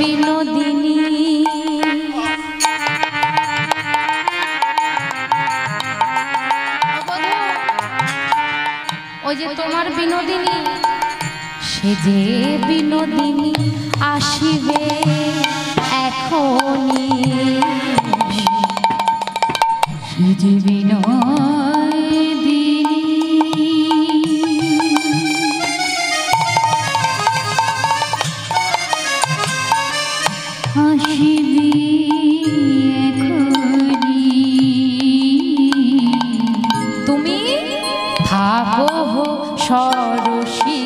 বিনোদিনী ওই যে তোমার বিনোদিনী সে যে বিনোদিনী আসিবে এখনি সে যে বিনোদিনী আসিবে এখনি তুমি থাকো সরসী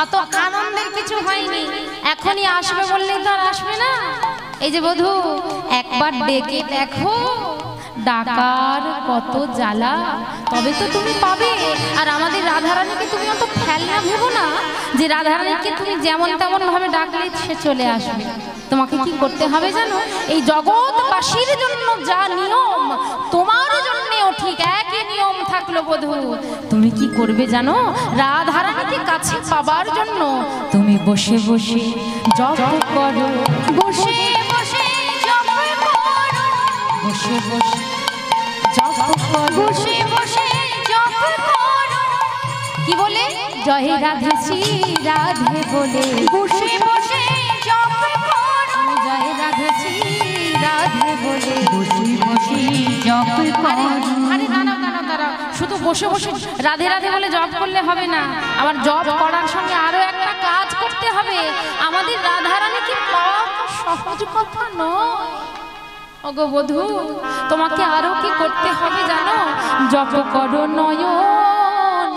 অত আনন্দের কিছু হয়নি এখনই আসবে বললেই তো আর আসবে না এই যে বধূ একবার ডেকে দেখো ডাকার কত জ্বালা তবে তো তুমি পাবে আর আমাদের রাধারানীকে তুমি অত ফেলনা ভেবো না যে রাধারানীকে তুমি যেমন তেমন ভাবে ডাকলে সে চলে আসবে তোমাকে কি করতে হবে জানো এই জগৎবাসীর জন্য যা নিয়ম তোমার জন্যও ঠিক একই নিয়ম থাকলো বধূ তুমি কি করবে জানো রাধারানীকে কাছে পাবার জন্য তুমি বসে বসে জপ করো বসে বসে জপ করো বসে বসে জপ করো বসে বসে জপ করো কি বলে জয় রাধে শ্রী রাধে বলে বসে বসে জপ করো জয় রাধে শ্রী রাধে বলে বসে বসে জপ করো আরে দাঁড়াও দাঁড়াও দাঁড়াও শুধু বসে বসে রাধে রাধে বলে জপ করলে হবে না আবার জপ করার সঙ্গে আরো একটা কাজ করতে হবে আমাদের রাধারানীকে পাওয়া সহজ কথা নয় ওগো বধূ তোমাকে আরো কি করতে হবে জানো জপ করো নয়ন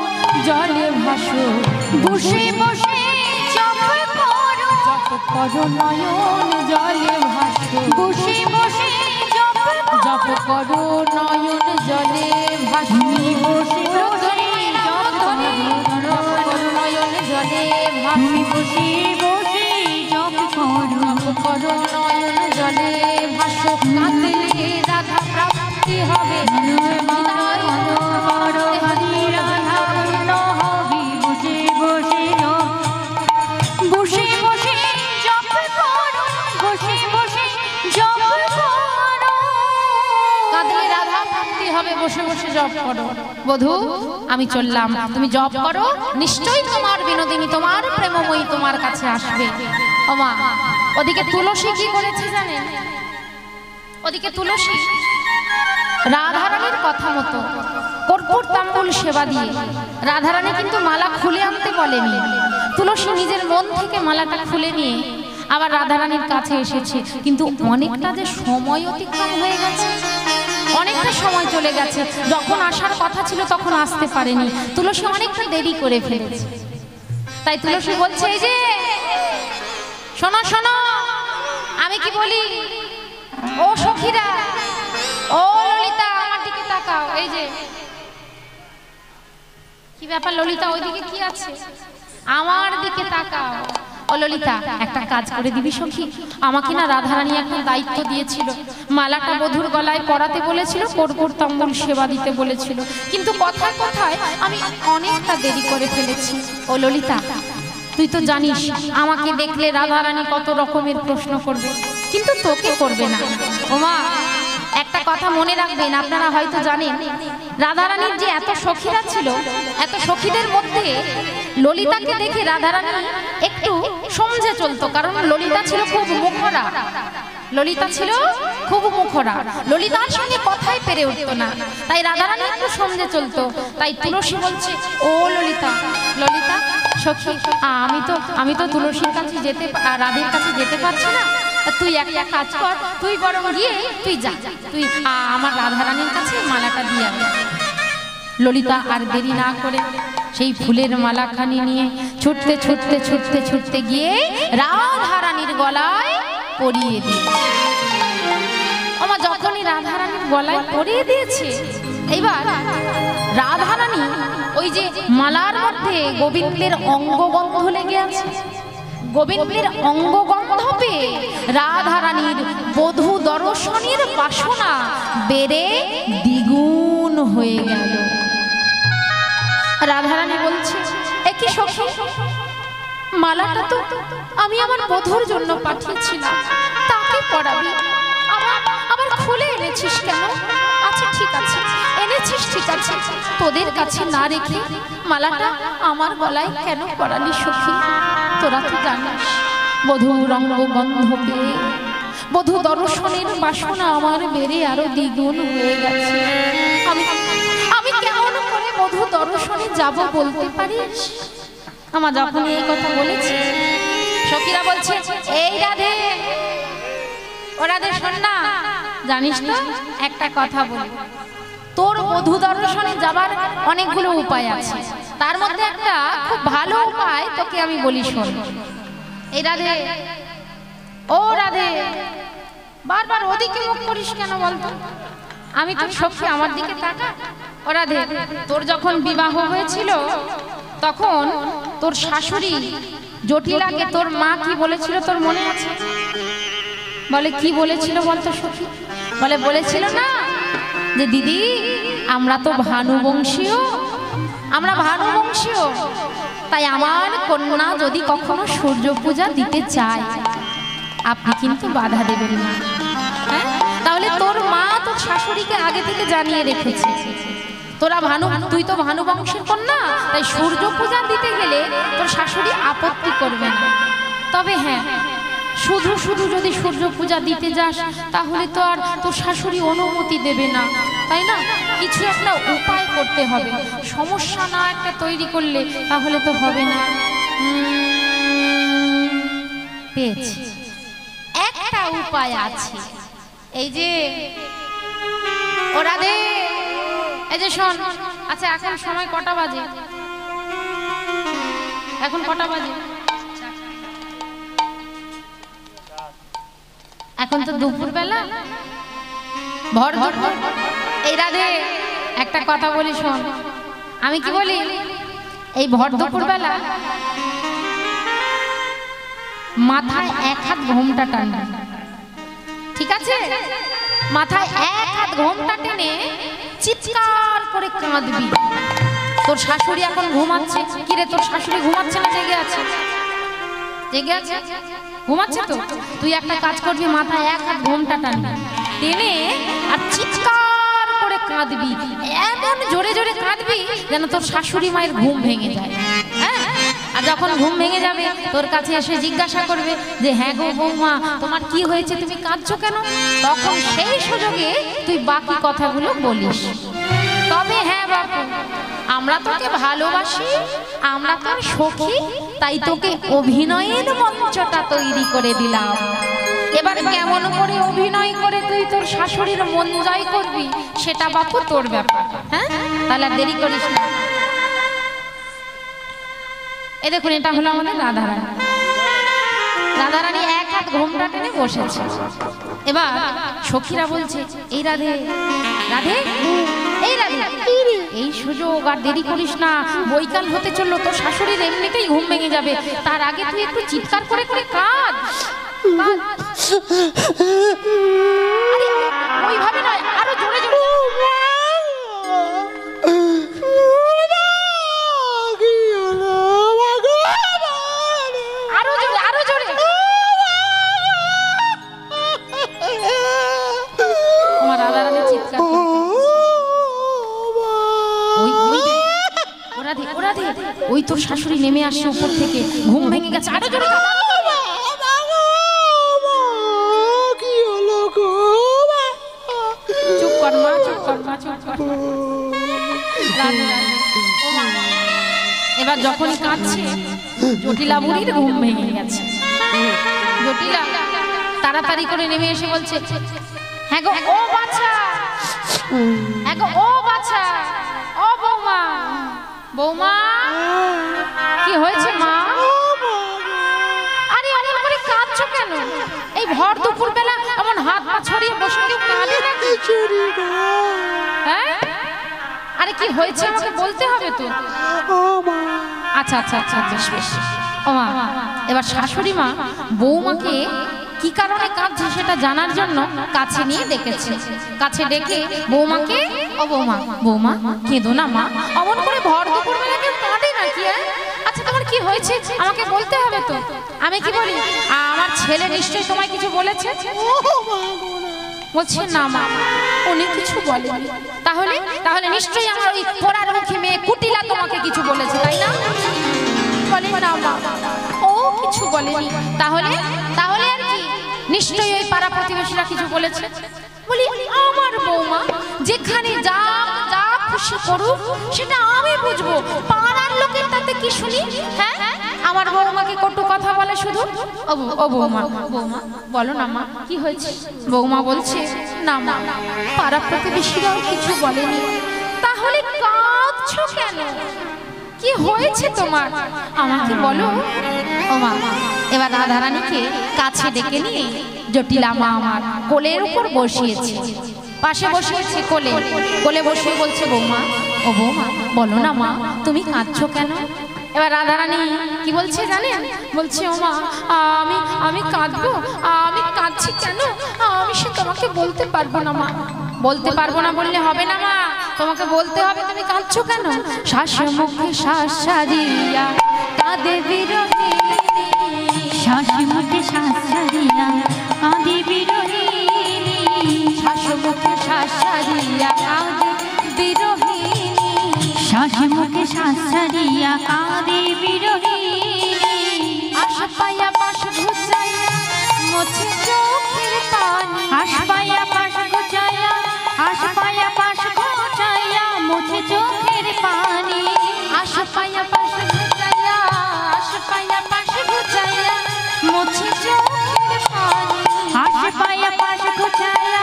জলে ভাসো বসে বসে জপ করো জপ করো নয়ন জলে ভাসো বসে বসে জপ করো নয়ন জলে ভাসো বসে বসে জপ করো নয়ন জলে ভাসো বসে বসে জপ করো নয়ন জলে ভাসো কাঁদলে রাধা প্রাপ্তি হবে বসে বসে জপ করো বধূ আমি চললাম তুমি জপ করো নিশ্চয়ই তোমার বিনোদিনী তোমার প্রেমময়ী তোমার কাছে আসবে ওমা ওদিকে তুলসী কি করেছে জানেন ওদিকে তুলসী রাধারানীর কথা মতো কর্পূর তাম্বুল সেবা দিয়ে রাধারানী কিন্তু মালা খুলে আনতে বলেনি তুলসী নিজের মন থেকে মালাটা খুলে নিয়ে আবার রাধারানীর কাছে এসেছে কিন্তু অনেকটা যে সময় অতিক্রম হয়ে গেছে অনেকটা সময় চলে গেছে যখন আসার কথা ছিল তখন আসতে পারেনি তুলসী অনেকটা দেরি করে ফেলেছে তাই তুলসী বলছে এই যে শোনো শোনো আমি কি বলি ও সখীরা ও ললিতা আমার দিকে তাকাও এই যে কি ব্যাপার ললিতা ওইদিকে কি আছে আমার দিকে তাকাও ও ললিতা একটা কাজ করে দিবি সখী আমাকে না রাধারানী একটা দায়িত্ব দিয়েছিল মালাটা বধূর গলায় পরাতে বলেছিল কর্পূর তাম্বুল সেবা দিতে বলেছিল কিন্তু কথায় কথায় আমি অনেকটা দেরি করে ফেলেছি ও ললিতা তুই তো জানিস আমাকে দেখলে রাধারানী কত রকমের প্রশ্ন করবে কিন্তু তোকে করবে না ওমা একটা কথা মনে রাখবেন আপনারা হয়তো জানেন রাধারানীর যে এত সখীরা ছিল এত সখীদের মধ্যে ললিতাকে দেখে রাধারানী একটু সমঝে চলতো কারণ ললিতা ছিল খুব মুখরা ললিতা ছিল খুব মুখরা ললিতার সঙ্গে কথাই পেরে উঠতো না তাই রাধারানী একটু সমঝে চলতো তাই তুলসী বলছে ও ললিতা ললিতা সখী আমি তো তুলসীর কাছে যেতে রাধের কাছে যেতে পারছি না তুই একটা কাজ কর তুই বরং গিয়ে তুই যা তুই আমার রাধারানীর কাছে মালাটা দিয়ে আয় ললিতা আর দেরি না করে সেই ফুলের মালাখানি নিয়ে ছুটতে ছুটতে ছুটতে ছুটতে গিয়ে রাধারানীর গলায় পরিয়ে দিয়ে আমার যখনই রাধারানীর গলায় পরিয়ে দিয়েছে এইবার রাধারানী ওই ওই যে মালার মধ্যে গোবিন্দের অঙ্গগন্ধ লেগে আছে, গোবিন্দের অঙ্গগন্ধ পেয়ে রাধারানীর বধূ দর্শনের বাসনা বেড়ে দ্বিগুণ হয়ে গেল। রাধারানী বলছে, একই সখী, মালাটা তো আমি আমার বধূর জন্য পাঠিয়েছিলাম, তাকে পরাবি, আবার খুলে এনেছিস কেন? আচ্ছা ঠিক আছে, এনেছিস ঠিক আছে, তোদের কাছে না রেখে মালাটা আমার গলায় কেন পরালি সখী? তোরা তো জানিস বধূর অঙ্গগন্ধ পেয়ে বধূ দর্শনের বাসনা আমার বেড়ে আরো দ্বিগুণ হয়ে গেছে। আমি কেমন করে বধূ দর্শনে যাব বলতে পারিস? আমার যখন এই কথা বলেছি, সখীরা বলছে, এই রাধে, ও রাধে শোন না, জানিস তো একটা কথা বলি, তোর বধূ দর্শনে যাবার অনেকগুলো উপায় আছে, তার মধ্যে একটা খুব ভালো উপায় তোকে আমি বলি, শোন। এই রাধে, ও রাধে, বারবার ওদিকে মুখ করিস কেন বলতো? আমি তো সখী, আমার দিকে তাকা। ও রাধে, তোর যখন বিবাহ হয়েছিল তখন তোর শাশুড়ি জটিলাকে তোর মা কি বলেছিল তোর মনে আছে? বলে কি বলেছিল বলতো সখী? বলে বলেছিল না যে দিদি আমরা তো ভানুবংশীয়, আমরা ভানুবংশীয়, তাই আমার কন্যা যদি কখনো সূর্য পূজা দিতে চায় আপনি কিন্তু বাধা দেবেন না। হ্যাঁ, তাহলে তোর মা তোর শাশুড়িকে আগে থেকে জানিয়ে রেখেছে তোরা তুই তো ভানুবংশের কন্যা, তাই সূর্য পূজা দিতে গেলে তোর শাশুড়ি আপত্তি করবে না। তবে হ্যাঁ, শুধু শুধু যদি সূর্য পূজা দিতে যাস তাহলে তো আর তোর শাশুড়ি অনুমতি দেবে না, তাই না? কিছু একটা উপায় করতে হবে, সমস্যা না একটা তৈরি করলে তাহলে তো হবে না। পেয়েছি, একটা উপায় আছে। এই যে ওরা দে, এই যে শোন, আচ্ছা এখন সময় কটা বাজে? এখন কটা বাজে? এখন তো দুপুর বেলা, ভর দুপুর। এই রাধে একটা কথা বলি শোন, আমি কি বলি, এই ভর দুপুর বেলা মাথায় এক হাত ঘোমটা টানবি, ঠিক আছে? মাথায় এক হাত ঘোমটা টেনে চিৎকার করে কাঁদবি। তোর শাশুড়ি এখন ঘুমাচ্ছে, কিরে তোর শাশুড়ি ঘুমাচ্ছে না জেগে আছে? জেগে আছে, ঘুমাচ্ছে তো। তুই একটা কাজ করবি, মাথায় এক হাত ঘোমটা টানবি, টেনে আর চিৎকার করে কাঁদবি, এমন জোরে জোরে কাঁদবি যেন তোর শাশুড়ি মায়ের ঘুম ভেঙে যায়। হ্যাঁ, আর যখন ঘুম ভেঙে যাবে তোর কাছে এসে জিজ্ঞাসা করবে যে হ্যাঁ গো বৌমা তোমার কি হয়েছে, তুমি কাঁদছো কেন? তখন সেই সুযোগে তুই বাকি কথাগুলো বলিস। তবে হ্যাঁ বাপু, আমরা তোকে ভালোবাসি, আমরা তোর সখী, তাই তোকে অভিনয়ের মঞ্চটা তৈরি করে দিলাম। এবার কেমন করে অভিনয় করে তুই তোর শাশুড়ির মন জয় করবি সেটা বাপু তোর ব্যাপার। হ্যাঁ, তাহলে দেরি করিস না। এই দেখুন, এটা হলো আমাদের রাধারানী। রাধারানী এক হাত ঘোমটা টেনে বসেছে। এবার সখীরা বলছে, এই রাধে, রাধে, এই রাধে, এই সুযোগ আর দেরি করিস না, বৈকাল হতে চললো, তোর শাশুড়ির এমনিতেই ঘুম ভেঙে যাবে, তার আগে তুই একটু চিৎকার করে করে কাঁদ। ওইভাবে নয়, আরো জোরে জোরে, আরো জোরে, আরো জোরে। আমার রাধারানী চিৎকার, ওই তোর শাশুড়ি নেমে আসছে উপর থেকে, ঘুম ভেঙে গেছে, আরো জোরে। চুপ কর মা, চুপ কর মা, চুপ কর। এবার যখন কাঁদছে জটিলা বুড়ির ঘুম ভেঙে গেছে। জটিলা তাড়াতাড়ি করে নেমে এসে বলছে, হ্যাঁ গো ও বাছা, হ্যাঁ গো ও বাছা, ও বৌমা, বৌমা কি হয়েছে মা? আরে এমন করে কাঁদছো কেন? এই ভর দুপুর বেলা এমন হাত পা ছড়িয়ে বসে কেউ কাঁদে নাকি? হ্যাঁ, আরে কি হয়েছে আমাকে বলতে হবে তো। আচ্ছা আচ্ছা আচ্ছা বেশ বেশ। ও মা, এবার শাশুড়ি মা বৌমাকে কি কারণে কাঁদছে সেটা জানার জন্য কাছে নিয়ে ডেকেছে। কাছে ডেকে বৌমাকে, ও বৌমা, বৌমা কেঁদো না মা, অমন করে ভর দুপুর বেলা কেউ কাঁদে নাকি? আচ্ছা তোমার কি হয়েছে আমাকে বলতে হবে তো। আমি কি বলি, আমার ছেলে নিশ্চয়ই তোমায় কিছু বলেছে? বলছে না মা, উনি কিছু বলেনি। তাহলে তাহলে নিশ্চয়ই আমার ওই পোড়ার মুখী মেয়ে কুটিলা তোমাকে কিছু বলেছে, তাই না? বলে না মা, ও কিছু বলেনি। তাহলে তাহলে আর কি, নিশ্চয়ই ওই পাড়া প্রতিবেশীরা কিছু বলেছে। বলি আমার বৌমা যেখানে যা যা খুশি করুক সেটা আমি বুঝবো, পাড়ার লোকের তাতে কি শুনি? হ্যাঁ, আমার বৌমাকে কটু কথা বলে শুধু। ও বৌমা, বৌমা বলো না মা কি হয়েছে? বৌমা বলছে না মা, পাড়া প্রতিবেশীরাও কিছু বলেনি। তাহলে কাঁদছো কেন? কি হয়েছে তোমার আমাকে বলো। ও মা, এবার রাধারানীকে কাছে ডেকে নিয়ে জটিলা মা আমার কোলের উপর বসিয়েছে, পাশে বসিয়েছে কোলে। কোলে বসিয়ে বলছে বৌমা, ও বৌমা বলো না মা, তুমি কাঁদছো কেন? এবার রাধারানী কি বলছে জানেন? বলছে ও মা, আমি কাঁদবো, আমি কাঁদছি কেন আমি সে তোমাকে বলতে পারবো না মা। বলতে পারবো না বললে হবে না মা, তোমাকে বলতে হবে তুমি কাঁদছো কেন। শ্বাসের মুখে শ্বাস ছাড়িয়া কাঁদে বিরহিনী, শ্বাসের মুখে শ্বাস ছাড়িয়া কাঁদে বিরহিনী, শ্বাসের মুখে শ্বাস ছাড়িয়া কাঁদে বিরহিনী, শ্বাসের মুখে শ্বাস ছাড়িয়া কাঁদে বিরহিনী, আশা পাইয়া পাশ ঘুচাইয়া মুছে চোখের পানি, আশা পাইয়া পাশ ঘুচাইয়া, আশা পাইয়া পাশ ঘুচাইয়া মুছে চোখের পানি, আশা পাইয়া পাশ ঘুচাইয়া, আশা পাইয়া পাশ ঘুচাইয়া মুছে চোখের পানি, আশা পাইয়া পাশ ঘুচাইয়া,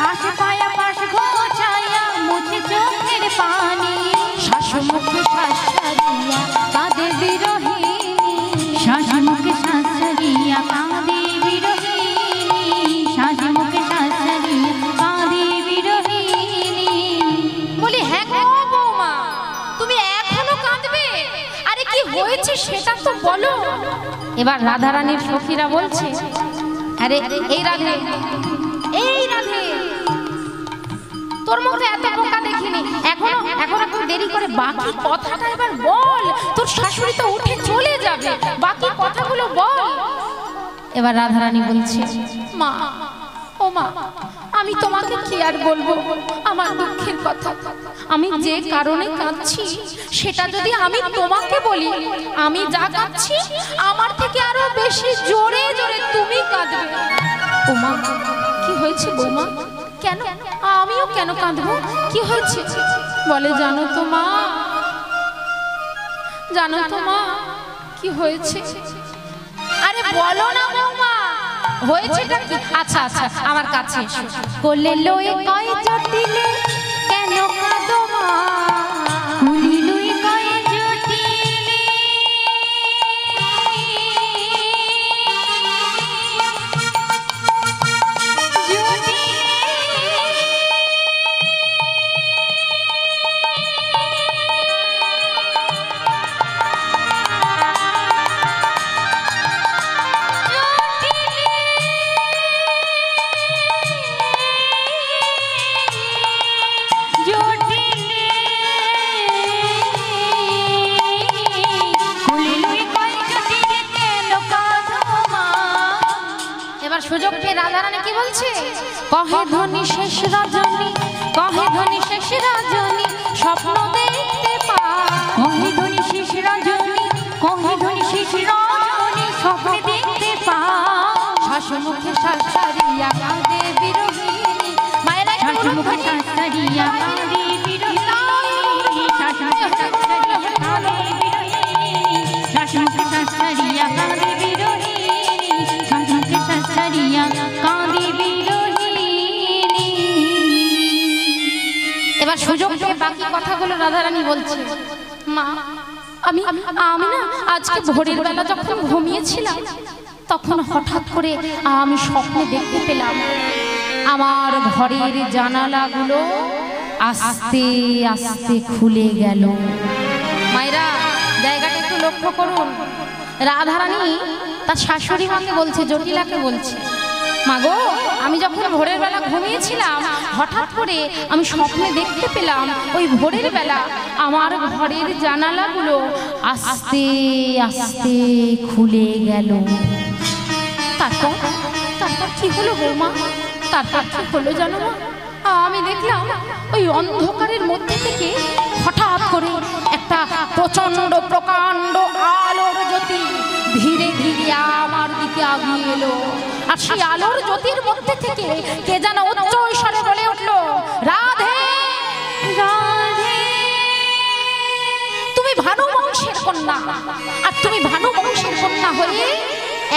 আশা পাইয়া পাশ ঘুচাইয়া মুছে চোখের পানি, শ্বাস মুখে শ্বাস ছাড়িয়া কাঁদে বিরহিনী, শ্বাস মুখে শ্বাস ছাড়িয়া কাঁদে বিরহিনী, শ্বাস মুখে শ্বাস ছাড়িয়া কাঁদে বিরহিনী। বলি হ্যাঁ গো বৌমা, তুমি এখনো কাঁদবে? আরে কি হয়েছে সেটা তো বলো। এবার রাধারানীর সখীরা বলছে, আরে এই রাধে, এই রাধে, তোর মধ্যে এত বোকা দেখিনি, এখনো একটু দেরি করে বাকি কথাটা এবার বল, তোর শাশুড়ি তো উঠে চলে যাবে, বাকি কথাগুলো বল। এবার রাধারানী বলছে, মা, ও মা, আমি তোমাকে কি আর বলবো আমার দুঃখের কথা। আমি যে কারণে কাঁদছি সেটা যদি আমি তোমাকে বলি, আমি যা কাঁদছি আমার থেকে আরো বেশি জোরে জোরে তুমি কাঁদবে। ও মা, কি হয়েছে বৌমা? কেন আমিও কেন কাঁদবো? কি হয়েছে? বলে জানো তো মা, জানো তো মা কি হয়েছে? আরে বলো না বৌমা, হয়েছেটা কি? আচ্ছা আচ্ছা আমার কাছে এসো। কোলে লয়ে কয় জটিলে কেন কাঁদো মা, কোলে লয়ে কয় জটিলে, সুযোগ পেয়ে রাধারানী কি বলছে? কহে ধনী শেষ রজনী, কহে ধনী শেষ রজনী স্বপ্ন দেখতে পা, কহে ধনী শেষ রজনী, কহে ধনী শেষ রজনী স্বপ্ন দেখতে পা, শ্বাস মুখে শ্বাস ছাড়িয়া কাঁদে বিরহিনী, মায়েরা শ্বাস মুখে শ্বাস ছাড়িয়া কাঁদে বিরহিনী, শ্বাস মুখে শ্বাস ছাড়িয়া কাঁদে বিরহিনী, শ্বাস মুখে শ্বাস ছাড়িয়া কাঁদে বিরহিনী, শ্বাস মুখে শ্বাস ছাড়িয়া কাঁদে বিরহিনী। এবার সুযোগ পেয়ে বাকি কথাগুলো রাধারানী বলছে, মা, আমি না আজকে ভোরের বেলা যখন ঘুমিয়েছিলাম তখন হঠাৎ করে আমি স্বপ্নে দেখতে পেলাম আমার ঘরের জানালাগুলো আস্তে আস্তে খুলে গেল। মায়েরা জায়গাটা একটু লক্ষ্য করুন। রাধারানী তার শাশুড়ি মাকে বলছে, জটিলাকে বলছে, মাগো আমি যখন ভোরের বেলা ঘুমিয়েছিলাম হঠাৎ করে আমি স্বপ্নে দেখতে পেলাম ওই ভোরের বেলা আমার ঘরের জানালাগুলো আস্তে আস্তে খুলে গেল। তারপর তারপর কি হলো বৌমা? তারপর কি হলো জানো মা? আমি দেখলাম ওই অন্ধকারের মধ্যে থেকে হঠাৎ করে একটা প্রচন্ড প্রকাণ্ড আলোর জ্যোতি ধীরে ধীরে আমার দিকে আগিয়ে এলো। আর সেই আলোর জ্যোতির মধ্যে থেকে কে যেন উচ্চ স্বরে বলে উঠলো, রাধে রাধে, তুমি ভানু বংশের কন্যা। আর তুমি ভানু বংশের কন্যা হয়ে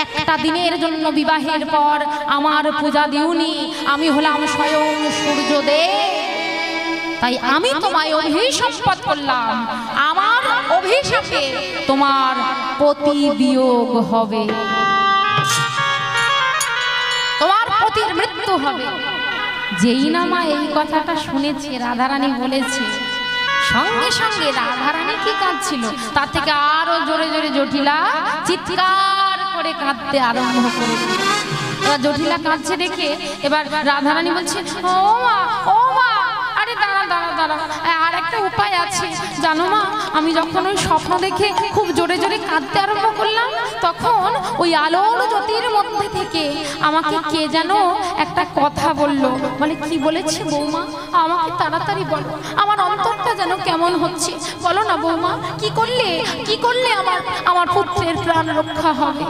একটা দিনের জন্য বিবাহের পর আমার পূজা দিওনি। আমি হলাম স্বয়ং সূর্যদেব, তাই আমি তোমায় অভিশাপ করলাম। আমার অভিশাপে তোমার পতি বিয়োগ হবে, তোমার পতির মৃত্যু হবে। যেই না মা এই কথাটা শুনেছে, রাধারানী বলেছে, সঙ্গে সঙ্গে রাধারানী কি কাঁদছিল তার থেকে আরো জোরে জোরে জটিলা চিৎকার করে কাঁদতে আরম্ভ করেছে। এবার জটিলা কাঁদছে দেখে এবার রাধারানী বলছে, ও মা, ও মা, আরে দাঁড়া দাঁড়া দাঁড়া, আর একটা উপায় আছে জানো মা? আমি যখন ওই স্বপ্ন দেখে খুব জোরে জোরে কাঁদতে আরম্ভ করলাম, তখন ওই আলোর জ্যোতির মধ্যে থেকে আমাকে কে যেন একটা কথা বললো। বলে, কি বলেছে বৌমা? আমাকে তাড়াতাড়ি বলো, আমার অন্তরটা যেন কেমন হচ্ছে। বলো না বৌমা, কি করলে আমার পুত্রের প্রাণ রক্ষা হবে?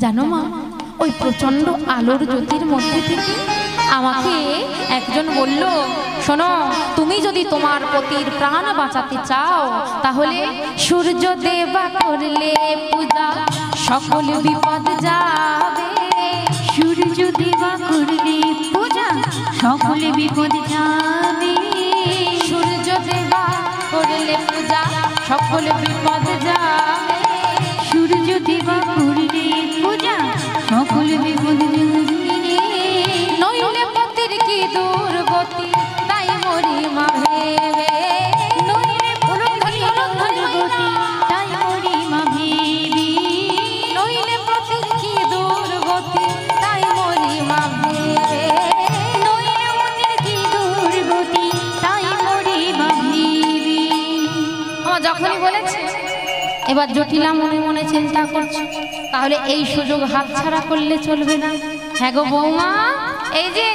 জানো মা, ওই প্রচন্ড আলোর জ্যোতির মধ্যে থেকে আমাকে একজন বলল, শোনো, তুমি যদি তোমার পতির প্রাণ বাঁচাতে চাও তাহলে সূর্য দেবা করলে পূজা সকল বিপদ যাবে। সূর্য দেবা করলে পূজা সকল বিপদ যাবে। সূর্য দেবা করলে পূজা সকল বিপদ যাবে। সূর্য দেবা করলে পূজা সকল বিপদ যাবে। নইলে পতির কি দুর্গতি, তাই মরি মা ভেবে। নইলে পতির দুর্গতি, তাই মরি মা ভেবে। নইলে পতির কি দুর্গতি, তাই মরি মা ভেবে। নইলে পতির কি দুর্গতি, তাই মরি মা ভেবে। আমার যখনই বলেছে, এবার জটিলা মনে মনে চিন্তা করছে, তাহলে এই সুযোগ হাতছাড়া করলে চলবে না। হ্যাঁ গো বৌমা, এই যে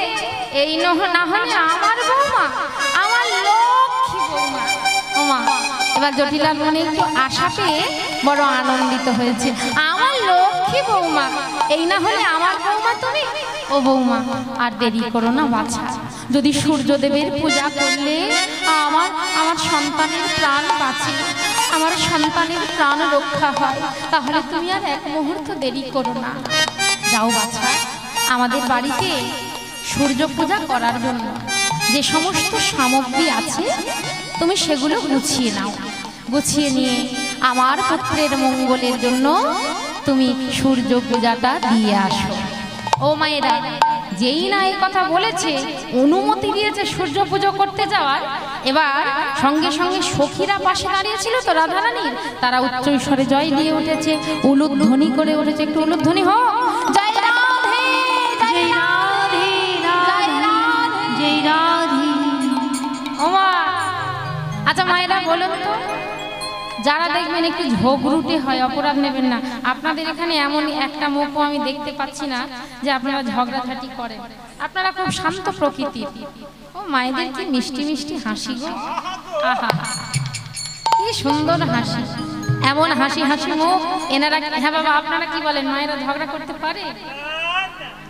এই না হলে আমার বৌমা, আমার লক্ষ্মী বৌমা। ওমা, এবার জটিলার মনে একটু আশা পেয়ে বড় আনন্দিত হয়েছে। আমার লক্ষ্মী বৌমা, এই না হলে আমার বৌমা তুমি। ও বৌমা, আর দেরি করো না বাছা, যদি সূর্যদেবের পূজা করলে আমার সন্তানের প্রাণ বাঁচে, আমার সন্তানের প্রাণ রক্ষা হয়, তাহলে তুমি আর এক মুহূর্ত দেরি করো না। যাও বাছা, আমাদের বাড়িতে সূর্য পূজা করার জন্য যে সমস্ত সামগ্রী আছে তুমি সেগুলো গুছিয়ে নাও। গুছিয়ে নিয়ে আমার পুত্রের মঙ্গলের জন্য তুমি সূর্য পূজাটা দিয়ে আসো। ও মায়েরা, যেই না এই কথা বলেছে, অনুমতি দিয়েছে সূর্য পুজো করতে যাওয়ার, এবার সঙ্গে সঙ্গে সখীরা পাশে দাঁড়িয়েছিল তো রাধারানীর, তারা উচ্চ স্বরে জয় দিয়ে উঠেছে, উলুধ্বনি করে উঠেছে। একটু উলুধ্বনি হোক, জয় রাধে, জয় রাধে, জয় রাধে, জয় রাধে। ওমা, আচ্ছা মায়েরা বলুন তো, যারা দেখবেন একটু ঝগড়ুটে হয়, অপরাধ নেবেন না, আপনাদের এখানে এমন একটা মুখও আমি দেখতে পাচ্ছি না যে আপনারা ঝগড়াঝাটি করেন। আপনারা খুব শান্ত প্রকৃতির। ও মায়েদের কি মিষ্টি মিষ্টি হাসি গো, আহা কি সুন্দর হাসি, এমন হাসি হাসি মুখ এনারা। হ্যাঁ বাবা, আপনারা কি বলেন, মায়েরা ঝগড়া করতে পারে?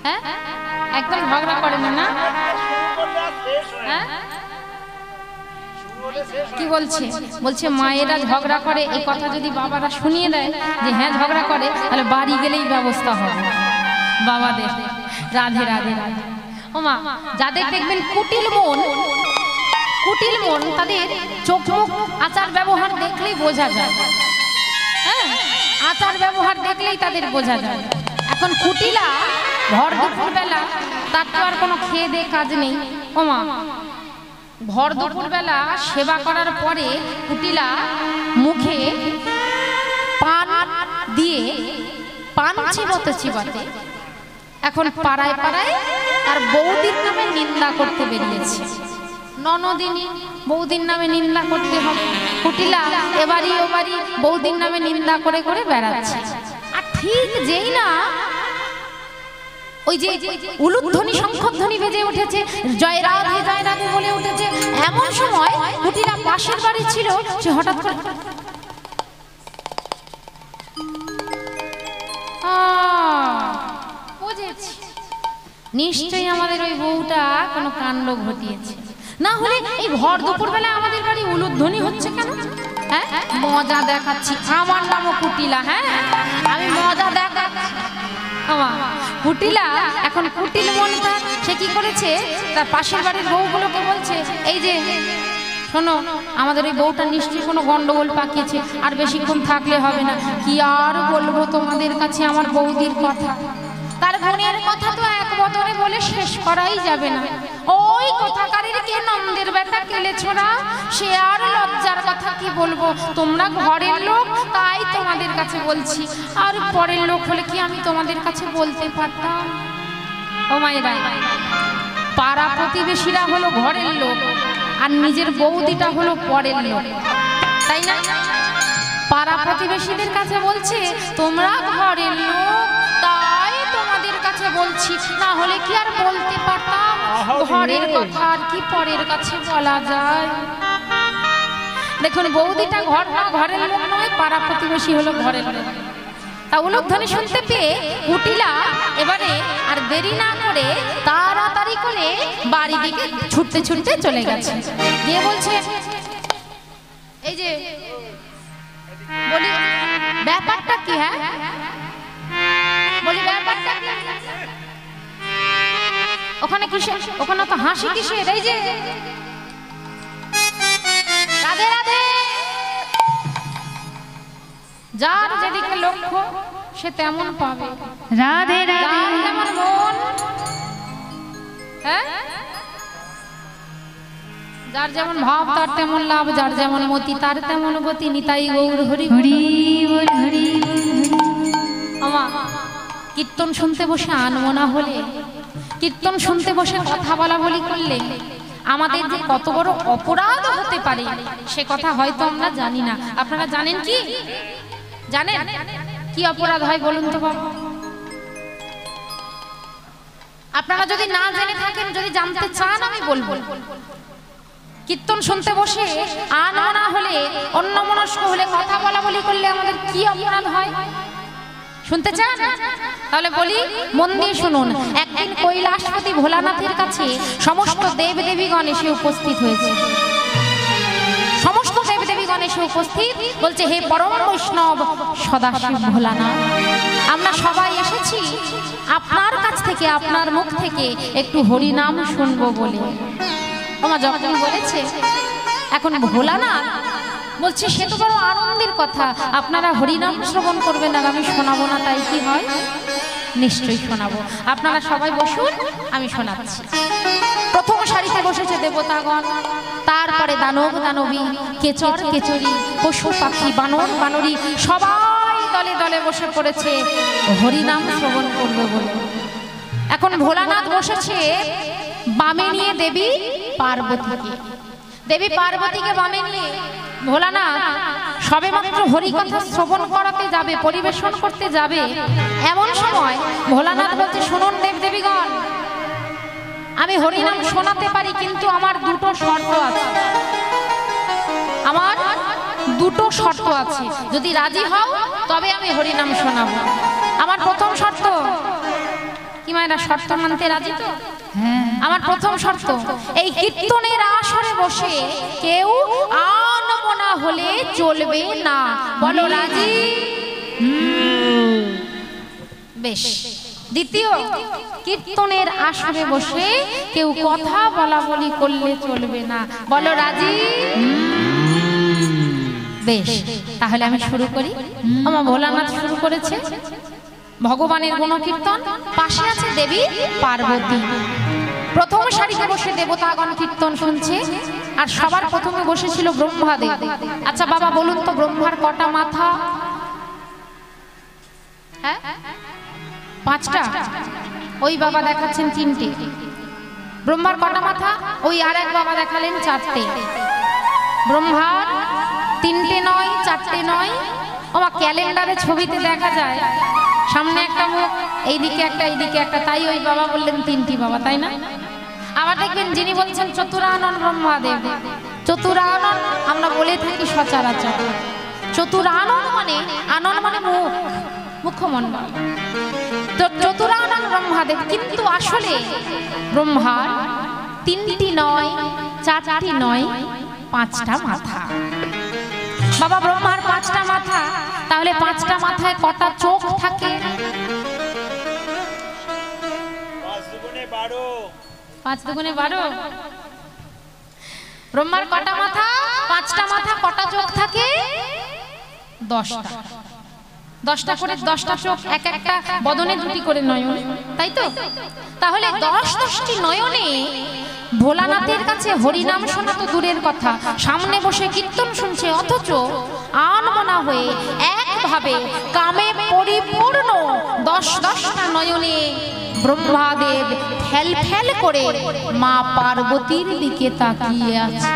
হ্যাঁ, একদম ঝগড়া করে না? হ্যাঁ, কি বলছে? বলছে মায়েরা ঝগড়া করে, এই কথা যদি বাবারা শুনিয়ে দেয় যে হ্যাঁ ঝগড়া করে, তাহলে বাড়ি গেলেই ব্যবস্থা হবে বাবাদের। রাধে রাধে রাধে। ওমা, যাদের দেখবেন কুটিল মন, তাদের চোখ মুখ আচার ব্যবহার দেখলেই বোঝা যায়। হ্যাঁ, আচার ব্যবহার দেখলেই তাদের বোঝা যায়। এখন কুটিলা ভর দুপুর বেলা, তার তো আর কোনো খেয়ে দে কাজ নেই। ওমা, ভর দুপুরবেলা সেবা করার পরে কুটিলা মুখে পান দিয়ে পান চিবাতে চিবাতে এখন পাড়ায় পাড়ায় তার বৌদির নামে নিন্দা করতে বেরিয়েছে। ননদিনী বৌদির নামে নিন্দা করতে হবে, কুটিলা এবারই ওবারই বৌদির নামে নিন্দা করে করে বেড়াচ্ছে। আর ঠিক যেই না ওই যে উলুধ্বনি শঙ্খধ্বনি বেজে উঠেছে, জয় রাধে বলে উঠেছে, এমন সময় কুটিলা পাশের বাড়ি ছিল, সে হঠাৎ করে বুঝেছি নিশ্চয়ই আমাদের ওই বউটা কোনো কাণ্ড ঘটিয়েছে, না হলে এই ভর দুপুরবেলা আমাদের বাড়ি উলুধ্বনি হচ্ছে কেন? হ্যাঁ, মজা দেখাচ্ছি, আমার নামও কুটিলা, হ্যাঁ আমি মজা দেখাচ্ছি। কুটিলা এখন কুটিল মনটা, সে কি করেছে, তার পাশের বাড়ির বউগুলোকে বলছে, এই যে শোনো, আমাদের এই বউটা নিশ্চয়ই কোনো গন্ডগোল পাকিয়েছে, আর বেশিক্ষণ থাকলে হবে না। কি আর বলবো তোমাদের কাছে আমার বৌদির কথা, তার গুণের কথা তো এক বছরে বলে শেষ করাই যাবে না। ওই কথাকারীর কে নন্দের বেটা কেলে ছোড়া, সে আর লজ্জার কথা কি বলবো, তোমরা ঘরের লোক তাই তোমাদের কাছে বলছি, আর পরের লোক হলে কি আমি তোমাদের কাছে বলতে পারতাম? ও মায়েরা, পাড়া প্রতিবেশীরা হলো ঘরের লোক, আর নিজের বৌদিটা হলো পরের লোক, তাই না? পাড়া প্রতিবেশীদের কাছে বলছে তোমরা ঘরের লোক তাই তোমাদের কাছে বলছি, না হলে কি আর বলতে পারতাম? ঘরের কথা আর কি পরের কাছে বলা যায়? দেখুন, বৌদিটা ঘর না ঘরের লোক নয়, পাড়া প্রতিবেশী হলো ঘরের লোক। তা উলুধ্বনি শুনতে পেয়ে কুটিলা এবারে আর দেরি না করে তাড়াতাড়ি করে বাড়ি দিকে ছুটতে ছুটতে চলে গেছে। গিয়ে বলছে, এই যে বলি ব্যাপারটা কি? হ্যাঁ বলি ব্যাপারটা কি? ওখানে কিসে, ওখানে তো হাসি কিসের? এই যে রাধে রাধে, যার যেদিকে লক্ষ্য সে তেমন পাবে। রাধে রাধে, যেমন মন, হ্যাঁ যার যেমন ভাব তার তেমন লাভ, যার যেমন মতি তার তেমন গতি। নিতাই গৌর হরি হরি বল, হরি আমা কীর্তন শুনতে বসে আনমনা হলে, কীর্তন শুনতে বসে কথা বলা বলি করলে আমাদের যে কত বড় অপরাধ হতে পারে সে কথা হয়তো আমরা জানি না। আপনারা জানেন কি? জানেন কি অপরাধ হয় বলুন তো বাবা? আপনারা যদি না জেনে থাকেন, যদি জানতে চান আমি বলবো। কীর্তন শুনতে বসে আনমনা হলে, অন্যমনস্ক হলে, কথা বলা বলি করলে আমাদের কি অপরাধ হয় শুনতে চান? তাহলে বলি, মন দিয়ে শুনুন। একদিন কৈলাসপতি ভোলানাথের কাছে সমস্ত দেবদেবীগণ এসে উপস্থিত হয়েছে। সমস্ত দেবদেবীগণ এসে উপস্থিত, বলছে, হে পরম বৈষ্ণব সদাশিব ভোলানাথ, আমরা সবাই এসেছি আপনার কাছ থেকে, আপনার মুখ থেকে একটু হরিনাম শুনবো বলে। আমার যখন বলেছে, এখন ভোলানাথ বলছে, সে তো বড় আনন্দের কথা, আপনারা হরিনাম শ্রবণ করবেন আর আমি শোনাবো না, তাই কি হয়? নিশ্চয়ই শোনাবো, আপনারা সবাই বসুন, আমি শোনাচ্ছি। প্রথম সারিতে বসেছে দেবতাগণ, তারপরে দানব দানবী, কেচর কেচরি, পশু পাখি, বানর বানরী, সবাই দলে দলে বসে পড়েছে হরিনাম শ্রবণ করবে বলে। এখন ভোলানাথ বসেছে বামে নিয়ে দেবী পার্বতীকে। দেবী পার্বতীকে বামে নিয়ে ভোলানাথ সবেমাত্র হরিকথা শ্রবণ করাতে যাবে, পরিবেশন করতে যাবে। এমন সময় ভোলানাথ বলছে, শুনুন দেবদেবীগণ, আমি হরিনাম শোনাতে পারি, কিন্তু আমার দুটো শর্ত আছে। আমার দুটো শর্ত আছে, যদি রাজি হও তবে আমি হরিনাম শোনাবো। আমার প্রথম শর্ত কি? মায়েরা শর্ত মানতে রাজি তো? আমার প্রথম শর্ত, এই কীর্তনের আসরে বসে কেউ আনমনা হলে চলবে না। বলো রাজি? বেশ। দ্বিতীয়, কীর্তনের আসরে বসে কেউ কথা বলা বলি করলে চলবে না। বলো রাজি? বেশ, তাহলে আমি শুরু করি। আমার ভোলানাথ শুরু করেছে ভগবানের গুণকীর্তন, পাশে আছে দেবী পার্বতী। প্রথম সারিতে বসে দেবতাগণ কীর্তন শুনছে, আর সবার প্রথমে বসেছিল ব্রহ্মাদেব। আচ্ছা বাবা বলুন তো, ব্রহ্মার কটা মাথা? হ্যাঁ, 5টা। ওই বাবা দেখাচ্ছেন 3টে। ব্রহ্মার কটা মাথা? ওই আর এক বাবা দেখালেন 4টে। ব্রহ্মার 3টে নয়, 4টে নয়। ওমা, ক্যালেন্ডারে ছবিতে দেখা যায় সামনে একটা মুখ, এইদিকে একটা, এইদিকে একটা, তাই ওই বাবা বললেন 3টি বাবা, তাই না? আবার দেখবেন যিনি বলছেন চতুরানন ব্রহ্মাদেব। চতুরানন আমরা বলে থাকি সচরাচর। চতুরানন মানে, আনন মানে মুখ, মুখমণ্ডল। তো চতুরানন ব্রহ্মাদেব, কিন্তু আসলে ব্রহ্মার 3টি নয়, 4টি নয়, 5টা মাথা। বাবা ব্রহ্মার 5টা মাথা, তাহলে 5টা মাথায় কটা চোখ থাকে? 5 দুগুণে 12। ব্রহ্মার কটা মাথা? 5টা মাথা। কটা চোখ থাকে? 10টা। 10টা করে, 10টা চোখ, এক একটা বদনে 2টি করে নয়ন, তাই তো? তাহলে 10টি নয়নে ভোলানাথের কাছে হরিনাম শোনা তো দূরের কথা, সামনে বসে কীর্তন শুনছে, অথচ আনমনা হয়ে একভাবে কামে পরিপূর্ণ 10টা নয়নে ব্রহ্মাদেব ফেল ফেল করে মা পার্বতীর দিকে তাকিয়ে আছে।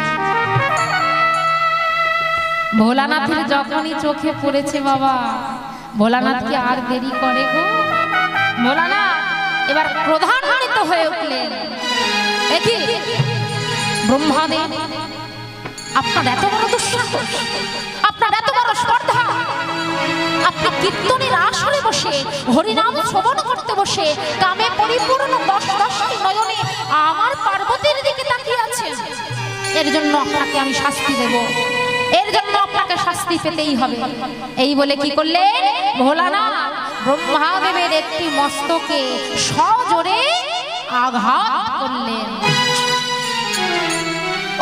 ভোলানাথের যখনই চোখে পড়েছে বাবা, ভোলানাথ কি আর দেরি করে গো? ভোলানাথ এবার ক্রোধান্বিত হয়ে উঠলেন। একই ব্রহ্মাদেব, আপনার এত বড় দুঃসাহস, আপনার এত বড় স্পর্ধা, আপনি কীর্তনের আসরে বসে হরিনাম শ্রবণ করতে বসে কামে পরিপূর্ণ 10টি নয়নে আমার পার্বতীর দিকে তাকিয়ে আছেন। এর জন্য আপনাকে আমি শাস্তি দেব, এর জন্য আপনাকে শাস্তি পেতেই হবে। এই বলে কি করলেন? ভোলানাথ ব্রহ্মাদেবের একটি মস্তকে সজোরে আঘাত করলেন।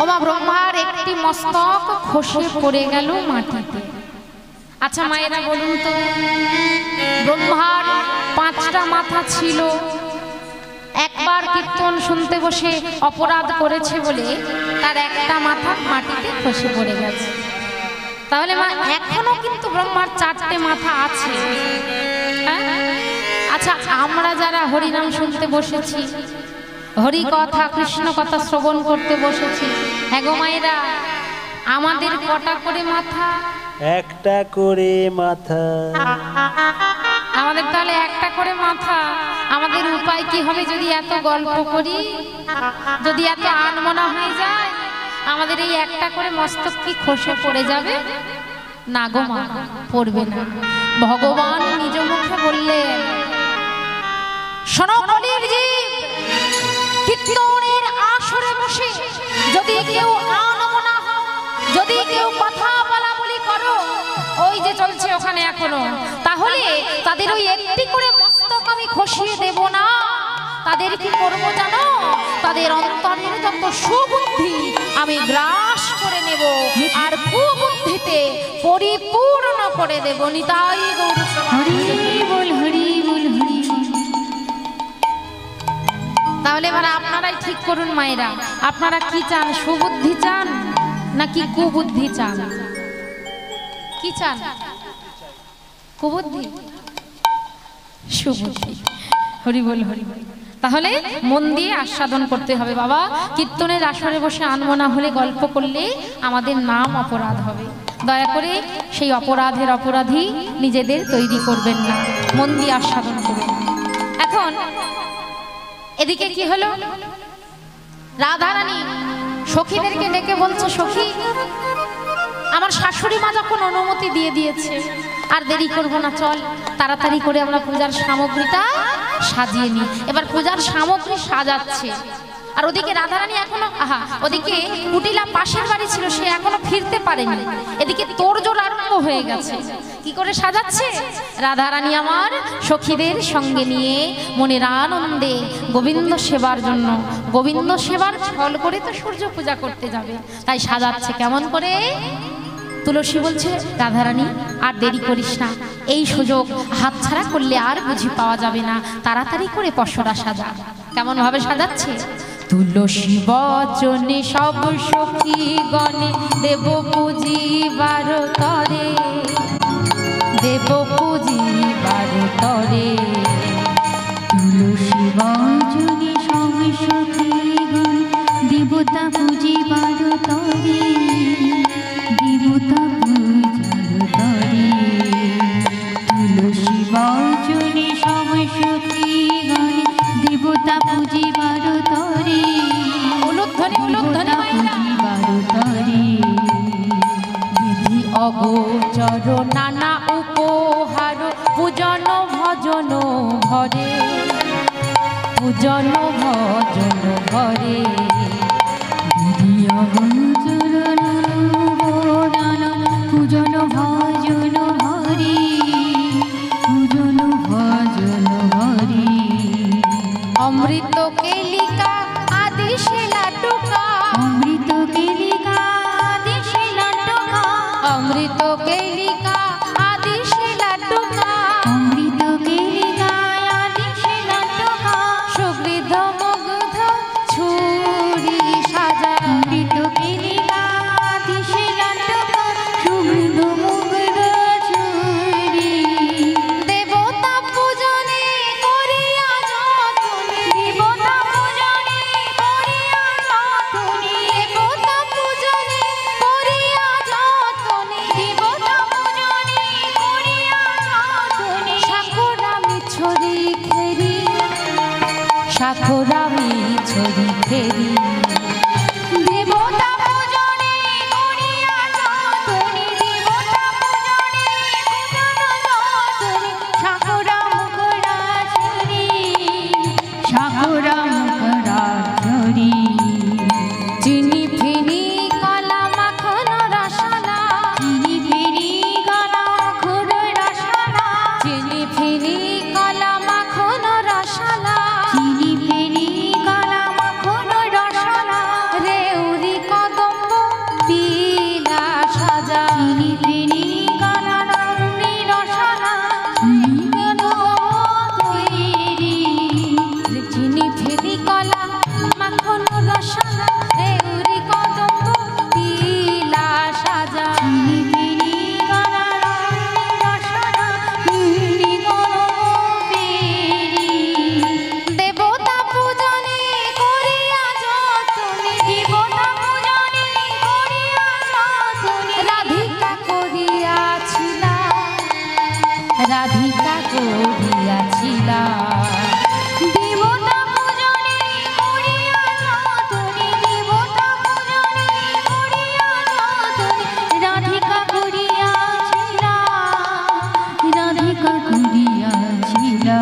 ওমা, ব্রহ্মার একটি মস্তক খসে পড়ে গেল মাটিতে। আচ্ছা মায়েরা বলুন তো, ব্রহ্মার 5টা মাথা ছিল, একবার কীর্তন শুনতে বসে অপরাধ করেছে বলে তার একটা মাথা মাটিতে খসে পড়ে গেছে। তাহলে মা এখনো কিন্তু ব্রহ্মার 4টে মাথা আছে। আচ্ছা, আমরা যারা হরিনাম শুনতে বসেছি, হরি কথা কৃষ্ণ কথা শ্রবণ করতে বসেছি, হ্যাঁ গো মায়েরা, আমাদের কটা করে মাথা? একটা করে মাথা। আমাদের তাহলে একটা করে মাথা। আমাদের উপায় কি হবে যদি এত গল্প করি, যদি এত আনমনা হয়ে যায়? আমাদের এই একটা করে মস্তক কি খসে পড়ে যাবে? না গো মা, পড়বে না। ভগবান নিজ মুখে বললেন, শোনো কলির জীব, কীর্তনের আসরে বসে যদি কেউ আনমনা হয়, যদি কেউ কথা বলা বলি করো, ওই যে চলছে ওখানে এখনো, তাহলে তাদের ওই একটি করে মস্তক আমি খসিয়ে দেব না। তাদের কি করবো জানো? তাদের অন্তরের যত সুবুদ্ধি আমি গ্রাস করে নেব, আর কুবুদ্ধিতে পরিপূর্ণ করে দেব। নিতাই গৌর হরি বল, হরি বল, হরি। তাহলে এবার আপনারাই ঠিক করুন মায়েরা, আপনারা কি চান? সুবুদ্ধি চান নাকি কুবুদ্ধি চান? কি চান? কুবুদ্ধি? সুবুদ্ধি। হরি বল, হরি বল। তাহলে মন দিয়ে আস্বাদন করতে হবে বাবা। কীর্তনের আসরে বসে আনমনা হলে, গল্প করলে আমাদের নাম অপরাধ হবে। দয়া করে সেই অপরাধের অপরাধী নিজেদের তৈরি করবেন না, মন দিয়ে আস্বাদন করবেন। এখন এদিকে কি হলো? রাধারানী সখীদেরকে ডেকে বলছে, সখী আমার শাশুড়ি মা যখন অনুমতি দিয়ে দিয়েছে, আর দেরি করব না, চল তাড়াতাড়ি করে আমরা পূজার সামগ্রীটা সাজিয়ে নিই। এবার পূজার সামগ্রী সাজাচ্ছে, আর ওদিকে রাধারানী এখনো, ওদিকে কুটিলা পাশের বাড়ি ছিল, সে এখনো ফিরতে পারেনি। এদিকে তোড়জোড় আরম্ভ হয়ে গেছে। কি করে সাজাচ্ছে? রাধারানী আমার সখীদের সঙ্গে নিয়ে মনের আনন্দে গোবিন্দ সেবার জন্য, গোবিন্দ সেবার ফল করে তো সূর্য পূজা করতে যাবে, তাই সাজাচ্ছে। কেমন করে? তুলসী বলছে, রাধারানী আর দেরি করিস না, এই সুযোগ হাতছাড়া করলে আর বুঝি পাওয়া যাবে না, তাড়াতাড়ি করে পশরা সাজা। কেমন ভাবে সাজাচ্ছে? তুলসী বচনে সব সখী গণে দেব পুজিবার তরে, দেব পুজিবার তরে। তুলসী বচনে সব সখীগণ দেবতা পূজিবার তরে, দেবতা পূজার তরে। তুলসী বচনে সব সখীগণ দেবতা পূজিবার তরে, উলুধ্বনি উলুধ্বনি পূজিবার তরে। বিধি অগোচর নানা উপহার পূজন ভজন ভরে, পূজন ভজন ভরে। পূজন ভজন হরি, পূজন ভজন হরি। অমৃত কেলিকা আদি শিলা টুকা, অমৃত কেলিকা দেশে নাটকা, অমৃত কেলিকা আদি শিলা টুকা। অমৃত কেলিকা দেশে নাটকা। সুগৃধ মুগ্ধ ছুরি সাজা, অমৃত কেলিকা দেশে নাটকা। সুমৃদ মুগ্ধ ছুরি, দেবতা পূজনে করিয়া যতনে, দেবতা পূজনে করিয়া যতনে, দেবতা পূজনে করিয়া যতনে। দেবতা পূজনে করিয়া যতনে। সাখরামি ছড়ি খেরি, সাখরামি ছড়ি খেরি। দেবতা পূজনে করিয়া যতনে, দেবতা পূজনে যতনে। সাকুরা মুখরা ছড়ি, সাকুরা মুখরা ছড়ি। চিনি ফিনি কলা মাখন রসনা, চিনি ফিরি গলা খুর রসনা, চিনি ফিনি কলা মাখন রসনা। চিনি ফিরি গলা মাখন রসনা। রেউরি কদম্ব পিলা সাজা, চিনি ফিরি গলা রঙি রসনা। চিনি তৈরি, চিনি ফিনি কলা মাখন রসনা। রেউরি কদম্ব পিলা সাজা। চিনি ফিরি গলা রঙি রসনা। চিনি পেরি, দেবতা পূজনে করিয়া যতনে, দেবতা পূজনে করিয়া যতনে। রাধিকা করিয়াছিলা, রাধিকা করিয়াছিলা। দেবতা পূজনে করিয়া যতনে, দেবতা পূজনে করিয়া যতনে। রাধিকা করিয়াছিলা, রাধিকা করিয়াছিলা।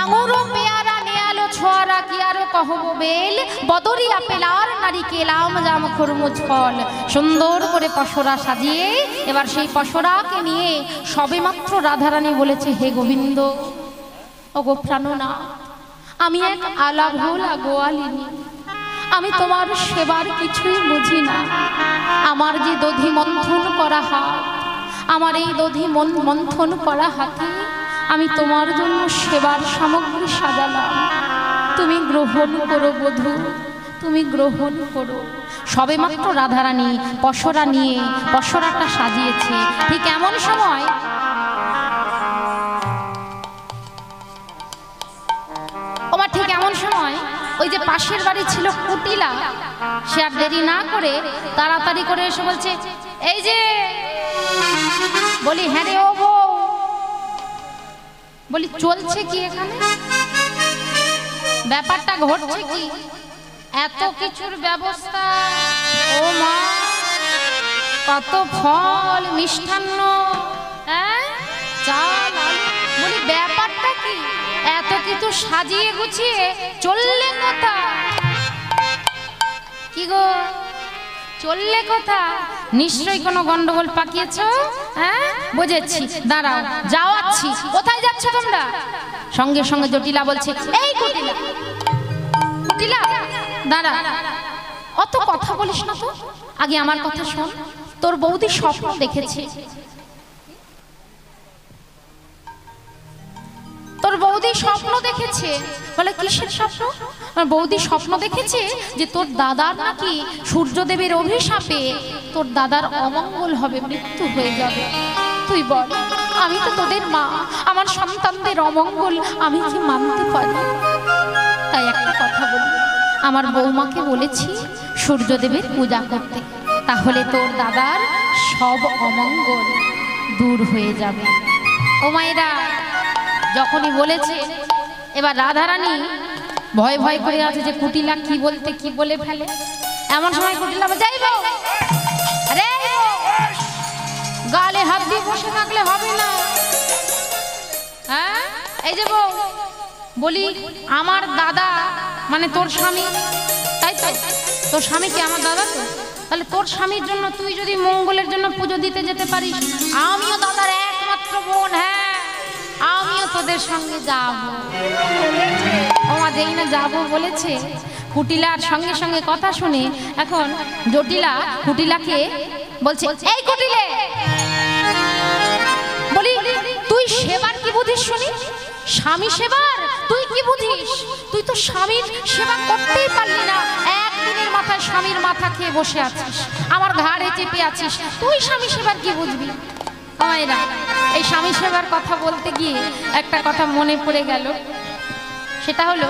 আঙুর পেয়ারা নেয়ালো ছোয়ারা কি আরো কহব বেল, বদরিয়া পেলার নারী কেলাম জাম খরমুজ ফল। সুন্দর করে পসরা সাজিয়ে এবার সেই পসরাকে নিয়ে সবেমাত্র রাধারানী বলেছে, হে গোবিন্দ, ওগো প্রাণনা, আমি এক আলাভোলা গোয়ালিনী, আমি তোমার সেবার কিছুই বুঝি না। আমার যে দধি মন্থন করা হাত, আমার এই দধি মন্থন করা হাতে আমি তোমার জন্য সেবার সামগ্রী সাজালাম, তুমি গ্রহণ করো বধূ, তুমি গ্রহণ করো। সবেমাত্র রাধারানী পসরা নিয়ে পসরাটা সাজিয়েছে। ঠিক এমন সময় ঠিক এমন সময় ওই যে পাশের বাড়ি ছিল কুটিলা, সে আর দেরি না করে তাড়াতাড়ি করে এসে বলছে, এই যে, বলি হ্যাঁ রে ও বউ, বলি চলছে কি এখানে, ব্যাপারটা ঘটছে কি, এত কিছুর ব্যবস্থা, ও মা, কত ফল মিষ্টান্ন, হ্যাঁ, চাল, বলি ব্যাপারটা কি, এত কিছু সাজিয়ে গুছিয়ে চললে কথা, কি গো চললে কথা, নিশ্চয়ই কোনো গন্ডগোল পাকিয়েছ, হ্যাঁ, বুঝেছি, দাঁড়াও যাওয়াচ্ছি। কোথায় যাচ্ছ তোমরা? সঙ্গে সঙ্গে জটিলা বলছে, এই কুটিলা, কুটিলা দাঁড়া, অত কথা বলিস না তো, আগে আমার কথা শোন, তোর বৌদি স্বপ্ন দেখেছে, তোর তোর বৌদি স্বপ্ন দেখেছে। বলে কিসের স্বপ্ন? বৌদি স্বপ্ন দেখেছে যে তোর দাদার নাকি সূর্যদেবের অভিশাপে তোর দাদার অমঙ্গল হবে, মৃত্যু হয়ে যাবে। তুই বল, আমি তো তোদের মা, আমার সন্তানদের অমঙ্গল আমি কি মানতে পারি? তাই একটা কথা বলি, আমার বৌমাকে বলেছি সূর্যদেবের পূজা করতে, তাহলে তোর দাদার সব অমঙ্গল দূর হয়ে যাবে। ও মায়েরা, যখনই বলেছে, এবার রাধারানী ভয় ভয় করে আছে যে কুটিলা কি বলতে কি বলে ফেলে। এমন সময় কুটিলা যাইব, আরে গালে হাত দিয়ে বসে থাকলে হবে না। হ্যাঁ, এই যে বউ বলি, আমার দাদা মানে তোর স্বামী, তাই তো? তোর স্বামী কি আমার দাদা? তো তাহলে তোর স্বামীর জন্য তুই যদি মঙ্গলের জন্য পুজো দিতে যেতে পারিস, আমিও দাদার একমাত্র বোন, হ্যাঁ আমিও তোদের সঙ্গে যাব। ওমা যেই না যাবো বলেছে, কুটিলার সঙ্গে সঙ্গে কথা শুনে এখন জটিলা কুটিলাকে বলছে, এই কুটিলে, বলি তুই সেবার কি বুঝিস শুনি? স্বামী সেবার তুই কি বুঝিস? তুই তো স্বামীর সেবা করতেই পারলি না, একদিনের মাথায় স্বামীর মাথা খেয়ে বসে আছিস, আমার ঘাড়ে চেপে আছিস, তুই স্বামী সেবার কি বুঝবি? না, এই স্বামী সেবার কথা বলতে গিয়ে একটা কথা মনে পড়ে গেল, সেটা হলো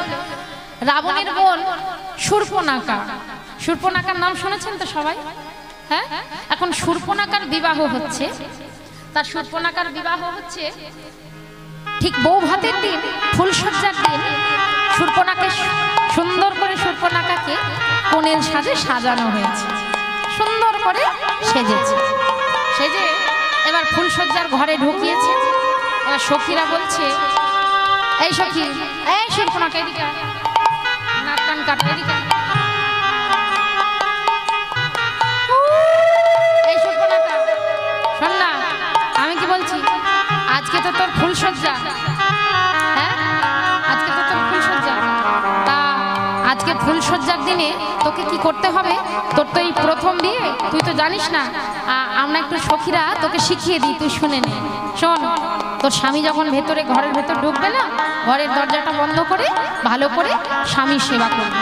রাবণের বোন শূর্পণখা। শূর্পণখার নাম শুনেছেন তো সবাই? হ্যাঁ, এখন শূর্পণখার বিবাহ হচ্ছে। তার শূর্পণখার বিবাহ হচ্ছে ঠিক বউ ভাতের দিন, ফুলসজ্জার দিন। শূর্পণখাকে সুন্দর করে শূর্পণখাকে কনের সাজে সাজানো হয়েছে, সুন্দর করে সেজেছে। সেজে এবার ফুলসজ্জার ঘরে ঢুকিয়েছে। এবার সখীরা বলছে, এই সখী, এই শূর্পণখা এদিকে, নাক কান কাট, এদিকে। এই শূর্পণখা শোন না, আমি কি বলছি, আজকে তো তোর ফুলসজ্জা, হ্যাঁ আজকে তো তোর ফুলসজ্জা, তা আজকে ফুলসজ্জার দিনে তোকে কি করতে হবে? তোর তো এই প্রথম বিয়ে, তুই তো জানিস না, আমরা একটু সখীরা তোকে শিখিয়ে দিই, তুই শুনে নে। শোন, তোর স্বামী যখন ভেতরে ঘরের ভেতর ঢুকবে না, ঘরের দরজাটা বন্ধ করে ভালো করে স্বামীর সেবা করবে।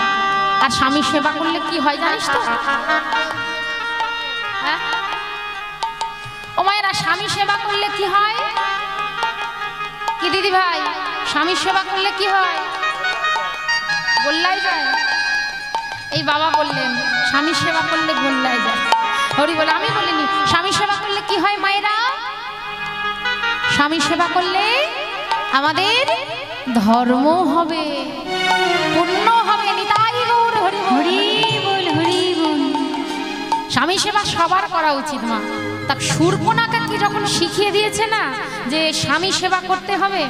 আর স্বামীর সেবা করলে কি হয় জানিস তো? হ্যাঁ ও মায়েরা, স্বামী সেবা করলে কি হয়? কি দিদি ভাই, স্বামীর সেবা করলে কি হয়? গোল্লাই যায়। এই বাবা বললেন স্বামীর সেবা করলে গোল্লাই যায়। হরি বলে, আমি বলিনি। স্বামী সেবা করলে কি হয় মায়েরা? স্বামী সেবা করলে আমাদের ধর্ম হবে, পুণ্য হবে। নিতাই গৌর হরি হরি বল, হরি বল। স্বামী সেবা সবার করা উচিত মা। তা শূর্পণখাকে যখন শিখিয়ে দিয়েছে না যে স্বামী সেবা করতে হবে,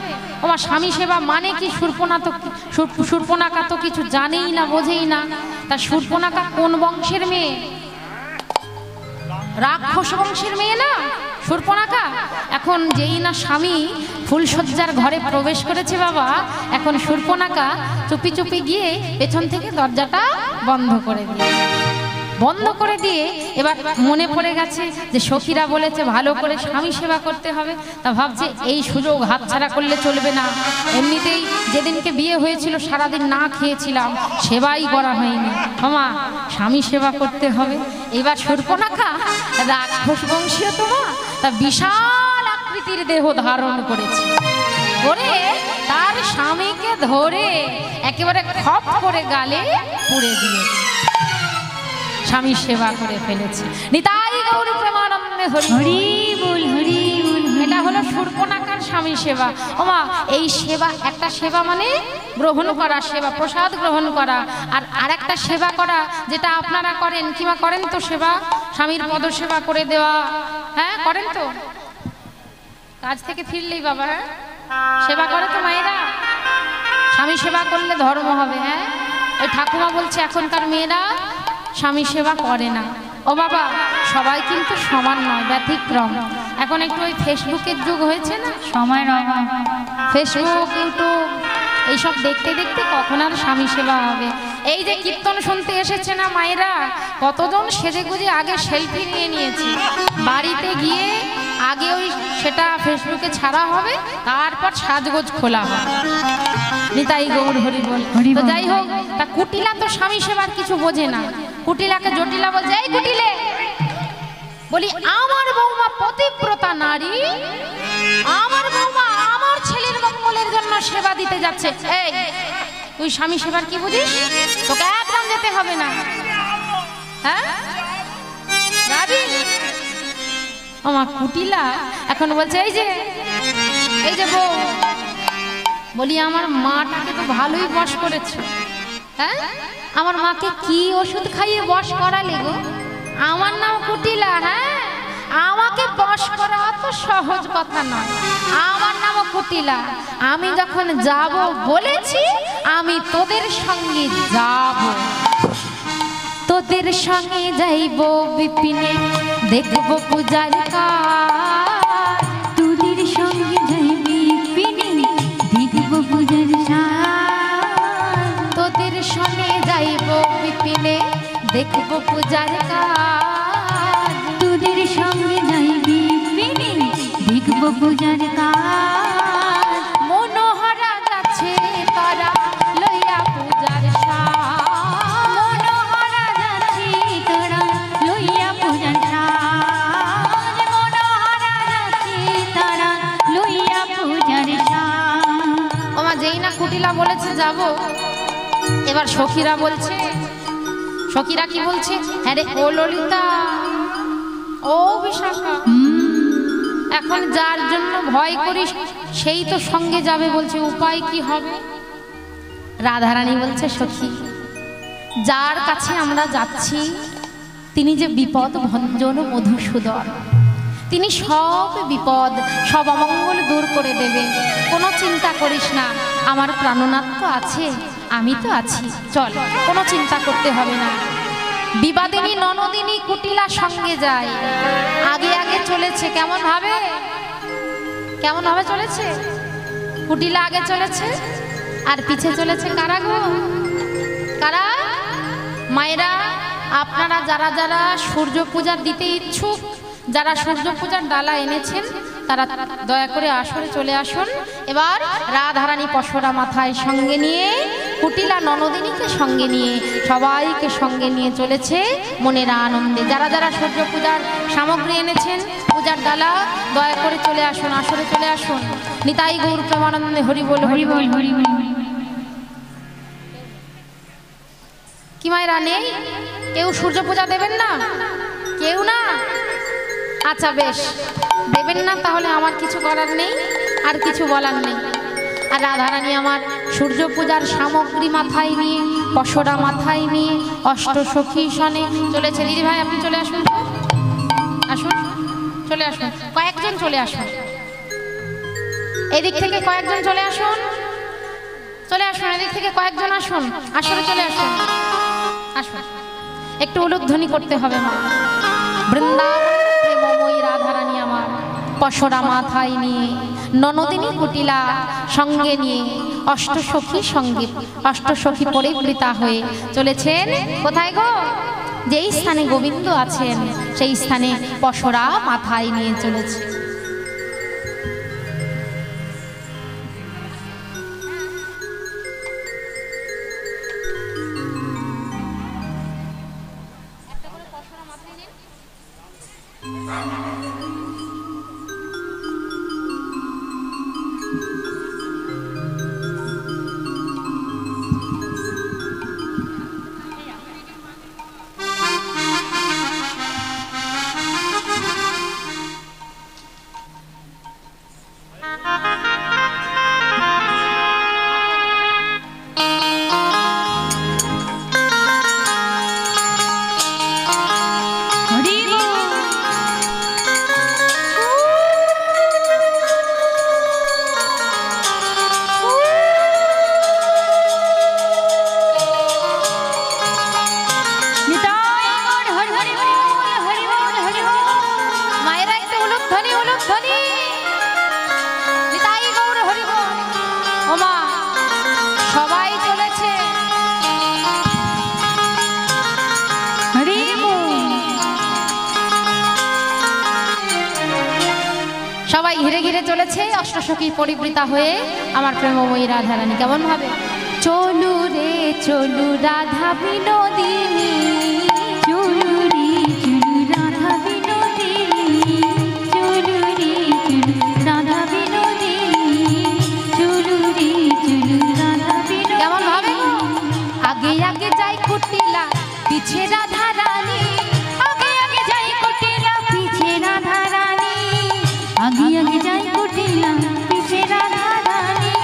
ওমা স্বামী সেবা মানে কি? শূর্পণখা তো কিছু জানেই না, বোঝেই না। তা শূর্পণখা কোন বংশের মেয়ে? রাক্ষস বংশের মেয়ে না শূর্পণখা। এখন যেই না স্বামী ফুলসজ্জার ঘরে প্রবেশ করেছে বাবা, এখন শূর্পণখা চুপি চুপি গিয়ে পেছন থেকে দরজাটা বন্ধ করে দিয়ে এবার মনে পড়ে গেছে যে সখীরা বলেছে ভালো করে স্বামী সেবা করতে হবে। তা ভাবছে এই সুযোগ হাতছাড়া করলে চলবে না। এমনিতেই যেদিনকে বিয়ে হয়েছিল সারাদিন না খেয়েছিলাম, সেবাই করা হয়নি, মা স্বামী সেবা করতে হবে। এবার শূর্পণখা রাক্ষস বংশীয় তোমা, তা বিশাল আকৃতির দেহ ধারণ করেছে, করে তার স্বামীকে ধরে একেবারে খপ করে গালে পুড়ে দিয়েছে, স্বামী সেবা করে ফেলেছে। নিতাই গৌর প্রেমানন্দে হরি হরি বল, হরি বল। এটা হলো শূর্পণখার স্বামী সেবা। ওমা এই সেবা, একটা সেবা মানে গ্রহণ করা, সেবা প্রসাদ গ্রহণ করা, আর আরেকটা সেবা করা যেটা আপনারা করেন, কিংবা করেন তো সেবা, স্বামীর পদ সেবা করে দেওয়া। হ্যাঁ করেন তো, কাজ থেকে ফিরলেই বাবা হ্যাঁ সেবা করে তো মায়েরা। স্বামী সেবা করলে ধর্ম হবে। হ্যাঁ ওই ঠাকুমা বলছে এখনকার মেয়েরা স্বামী সেবা করে না। ও বাবা, সবাই কিন্তু সমান নয়, ব্যতিক্রম। এখন একটু ওই ফেসবুকের যুগ হয়েছে না, সময়ের অভাব, ফেসবুক ইউটিউব এইসব দেখতে দেখতে কখন আর স্বামী সেবা হবে। এই যে কীর্তন শুনতে এসেছে না মায়েরা, কতজন সেজে গুজে আগে সেলফি নিয়ে নিয়েছে, বাড়িতে গিয়ে আগে ওই সেটা ফেসবুকে ছাড়া হবে, তারপর সাজগোজ খোলা হবে। নিতাই গৌর হরি বল। হরি তো বল। যাই হোক, তা কুটিলা তো স্বামী সেবার কিছু বোঝে না। কুটিলাকে জটিলা বলছে, এই কুটিলে, বলি আমার বৌমা পতিব্রতা নারী, আমার বৌমা আমার ছেলের মঙ্গলের জন্য সেবা দিতে যাচ্ছে। এই তুই স্বামী সেবার কি বুঝিস? তোকে একদম যেতে হবে না। হ্যাঁ যাবি? আমার কুটিলা এখন বলছে, এই যে বউ, বলি আমার মাটাকে তো ভালোই বশ করেছো। হ্যাঁ, আমার মাকে কি ওষুধ খাইয়ে বশ করালে গো? আমার নাম কুটিলা। হ্যাঁ, আমাকে বশ করা অত সহজ কথা নয়। আমার নাম কুটিলা। আমি যখন যাব বলেছি, আমি তোদের সঙ্গে যাব। তোদের সঙ্গে যাইব বিপিনে, দেখব পূজার কাজ। তোদের সঙ্গে যাইবি পিনে, দেখব পূজার সাজ। তোদের সঙ্গে যাইব বিপিনে, দেখব পূজার কাজ। তোদের সঙ্গে যাইবি পিনে, দেখব পূজার কাজ। মনোহরা যাচ্ছে তারা লইয়া পূজার সাজ। মনোহরা যাচ্ছে তারা লইয়া পূজার সাজ। মনোহরা যাচ্ছে তারা লইয়া পূজার সাজ। ওমা যেই না কুটিলা বলেছে যাব, এবার সখীরা বলছে, সখীরা কি বলছে? হ্যাঁ রে, ও ললিতা, ও বিশাখা, এখন যার জন্য ভয় করিস সেই তো সঙ্গে যাবে বলছে, উপায় কি হবে? রাধারানী বলছে, সখী, যার কাছে আমরা যাচ্ছি তিনি যে বিপদ ভঞ্জন মধুসূদন, তিনি সব বিপদ সব অমঙ্গল দূর করে দেবে। কোনো চিন্তা করিস না, আমার প্রাণনাথ তো আছে, আমি তো আছি, চল, কোনো চিন্তা করতে হবে না। বিবাদিনী ননদিনী কুটিলা সঙ্গে যায়, আগে আগে চলেছে। কেমন ভাবে চলেছে? কুটিলা আগে চলেছে, আর পিছে চলেছে কারা গো? কারা? মায়েরা, আপনারা যারা যারা সূর্য পূজা দিতে ইচ্ছুক, যারা সূর্য পূজার ডালা এনেছেন, তারা দয়া করে আসরে চলে আসুন। এবার রাধারানী পশরা মাথায় সঙ্গে নিয়ে, কুটিলা ননদিনীকে সঙ্গে নিয়ে, সবাইকে সঙ্গে নিয়ে চলেছে মনের আনন্দে। যারা যারা সূর্য পূজার সামগ্রী এনেছেন, পূজার ডালা, দয়া করে চলে আসুন, আসরে চলে আসুন। নিতাই গৌর প্রেমানন্দে হরি বল, হরি বল, হরি বল। কি মায়েরা নেই? কেউ সূর্য পূজা দেবেন না? কেউ না? আচ্ছা বেশ, দেবেন না, তাহলে আমার কিছু করার নেই, আর কিছু বলার নেই। আর রাধারানী আমার সূর্য পূজার সামগ্রী মাথায় নিয়ে, পশরা মাথায় নিয়ে, অষ্টসখী সনে চলেছে। দিদি ভাই, আপনি চলে আসুন তো, আসুন, চলে আসুন, কয়েকজন চলে আসুন, এদিক থেকে কয়েকজন চলে আসুন, চলে আসুন, এদিক থেকে কয়েকজন আসুন, আসলে চলে আসুন, আসুন। একটু উলুধ্বনি করতে হবে মা। বৃন্দাবন প্রেমময়ী রাধারানী আমার পশরা মাথায় নিয়ে, ননদিনী কুটিলা সঙ্গে নিয়ে, অষ্টসখী সঙ্গে, অষ্টসখী পরিবৃতা হয়ে চলেছেন কোথায় গো? যেই স্থানে গোবিন্দ আছেন সেই স্থানে পশরা মাথায় নিয়ে চলেছে। সবাই ঘিরে ঘিরে চলেছে অষ্টসখী পরিবৃতা হয়ে আমার প্রেমময়ী রাধারানী। কেমন ভাবে? চলু রে চলু রাধা বিনোদিনী, চলু রে চলু রাধা বিনোদিনী, চলু রে চলু রাধা বিনোদিনী, চলু রে চলু রাধা বিনোদিনী। কেমন ভাবে? আগে আগে যাই কুটিলা পিছে রাধা রানী, আগে আগে যাই কুটিলা পিছে রাধা রানী, আগে আগে যাই কুটিলা পিছে রাধা রানী,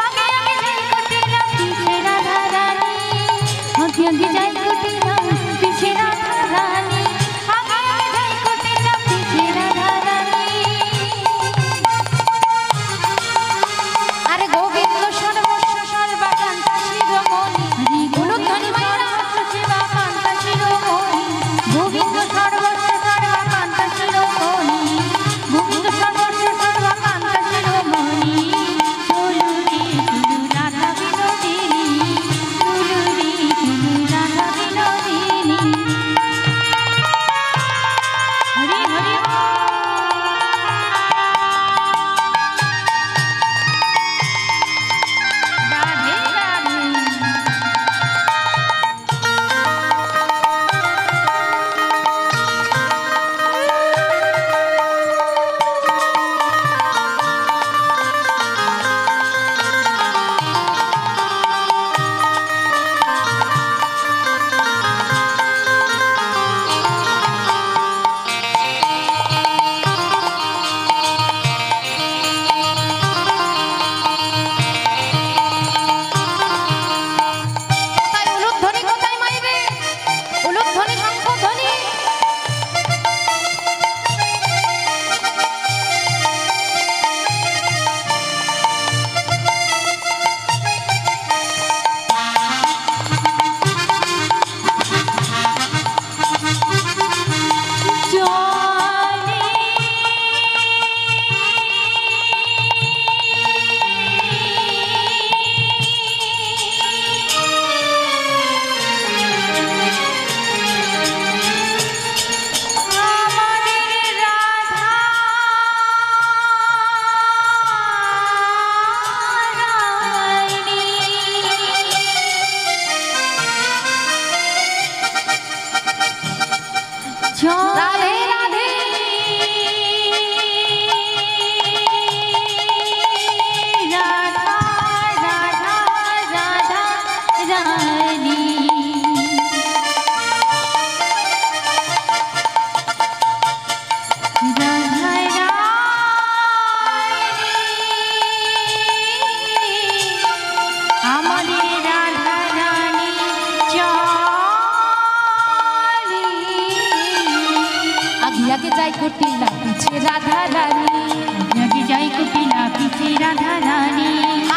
আগে আগে যাই কুটিলা পিছে রাধা রানী, আগে আগে যাই কুটিলা পিছে রাধা রানী, আগে আগে যাই কুটিলা পিছে রাধা রানী। আরে গোবিন্দ সর্বস্ব সর্বাকান্তা শিরোমণি, উলুধ্বনি মায়েরা শিবাকান্তা শিরোমণি, গোবিন্দ সর্বস্ব সর্বাকান্তা শিরোমণি, গোবিন্দ সর্বস্ব সর্বাকান্তা শিরোমণি, চলু রে চলু রাধা বিনোদিনী, চলু রে চলু রাধা বিনোদিনী। হরি হরি রাধে রাধে। কোথায় উলুধ্বনি, কোথায় মাইবে উলুধ্বনি, শঙ্খধ্বনি? চলে আমাদের রাধা রানী, রাধে রাধে। রাধা রাধা রাধা রানী, রাধা রানী, আমাদের রাধা রানী চলে। আগে আগে যাই কুটিলা পিছে রাধা রানী, আগে যাই কুটিলা পিছে রাধা রানী,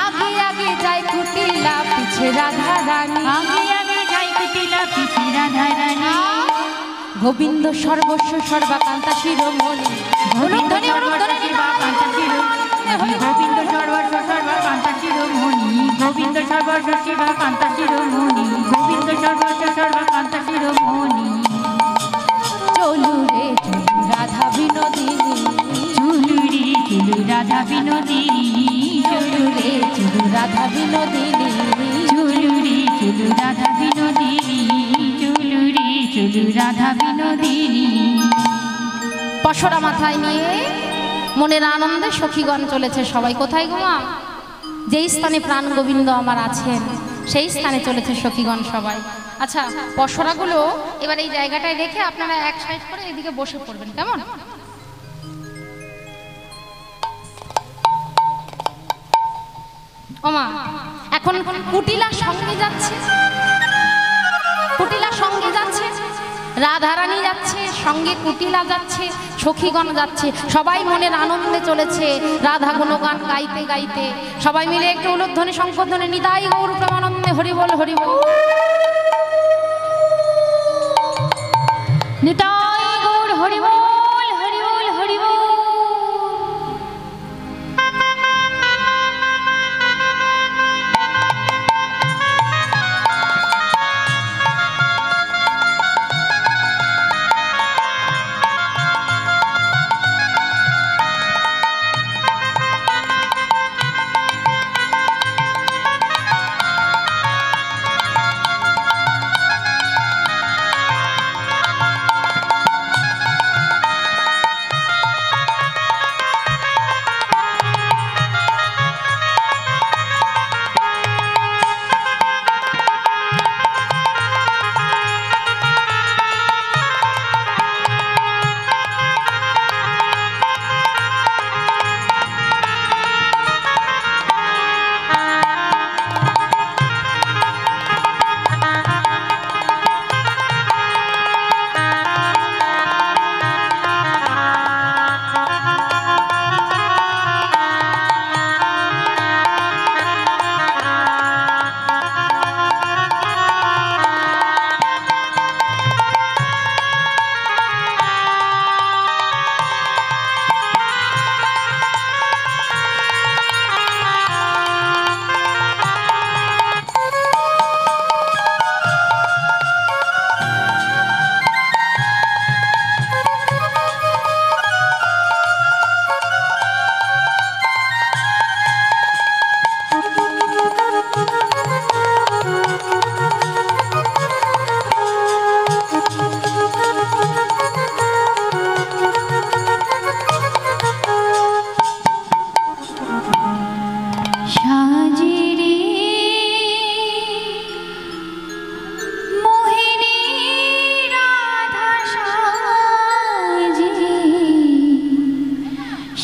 আগে আগে যাই কুটিলা পিছে রাধা রানী, আগে আগে যাই কুটিলা পিছে রাধা রানী, গোবিন্দ সর্বস্ব সর্বাকান্তা শিরোমণি, উলুধ্বনি উলুধ্বনি শিবাকান্তা শিরোমণি, গোবিন্দ সর্বস্ব সর্বাকান্তা শিরোমণি, গোবিন্দ সর্বস্ব শিবাকান্তা শিরোমণি, গোবিন্দ সর্বস্ব সর্বাকান্তা শিরোমণি, চলু রে চলু রাধা বিনোদিনী, চলু রে চলু রাধা বিনোদিনী, চলু রে চলু রাধা বিনোদিনী, চলু রে চলু রাধা বিনোদিনী, চলু রে চলু রাধা বিনোদিনী। পশরা মাথায় নিয়ে মনের আনন্দে সখীগণ চলেছে সবাই। কোথায় গোমা? যেই স্থানে প্রাণ গোবিন্দ আমার আছেন সেই স্থানে চলেছে সখীগণ সবাই। আচ্ছা, পশরাগুলো এবার এই জায়গাটায় রেখে আপনারা এক সাইড করে এদিকে বসে পড়বেন, কেমন? ওমা, এখন কুটিলা সঙ্গে যাচ্ছে, কুটিলা সঙ্গে যাচ্ছে, রাধারানী যাচ্ছে সঙ্গে, কুটিলা যাচ্ছে, সখীগণ যাচ্ছে, সবাই মনের আনন্দে চলেছে রাধা গুণগান গাইতে গাইতে। সবাই মিলে একটু উলুধ্বনি শঙ্খধ্বনি, নিতাই গৌর প্রেমানন্দে হরি বল হরি বল। নিতাই গৌর হরি বল হরি বল হরি বল।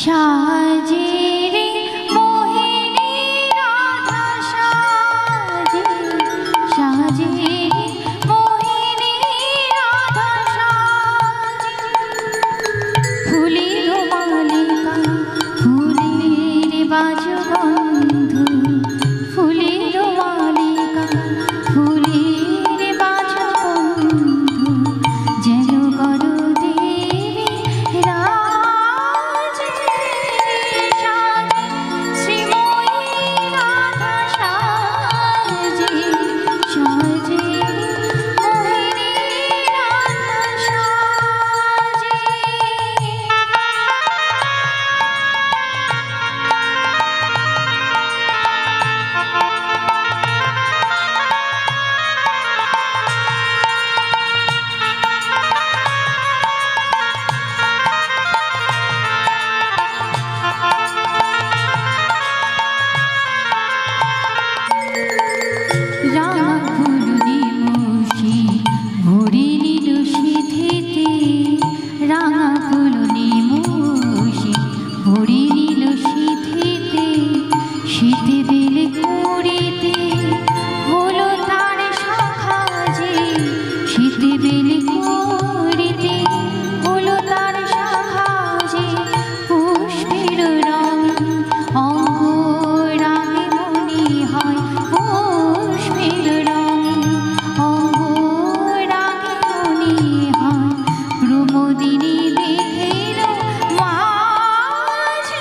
সাজে রে মোহিনী রাধা সাজে, সাজে রে মোহিনী রাধা সাজে। ফুলের মালিকা ফুলের বাজবন্ধু, ফুলের মালিকা ফুলের বাজবন্ধু, যেন করো দেবী রাজ সাজে, শ্রীময়ী রাধা সাজে, সাজে মোহিনী রাধা সাজে। রাঙা ফুল নিমুষি ভরে নিল সিঁথিতে, রাঙা ফুল নিমুষি ভরে নিল সিঁথিতে, শীতে বেলে কুড়িতে হলো তার শাখা যে, শীতে বেলে কুড়িতে হলো তার শাখা যে, পুষ্পের রঙে অঙ্গ রাঙে মনে হয়, পুষ্পের রঙে অঙ্গ রাঙে মনে হয়, প্রমোদিনী দেখেল মাঝে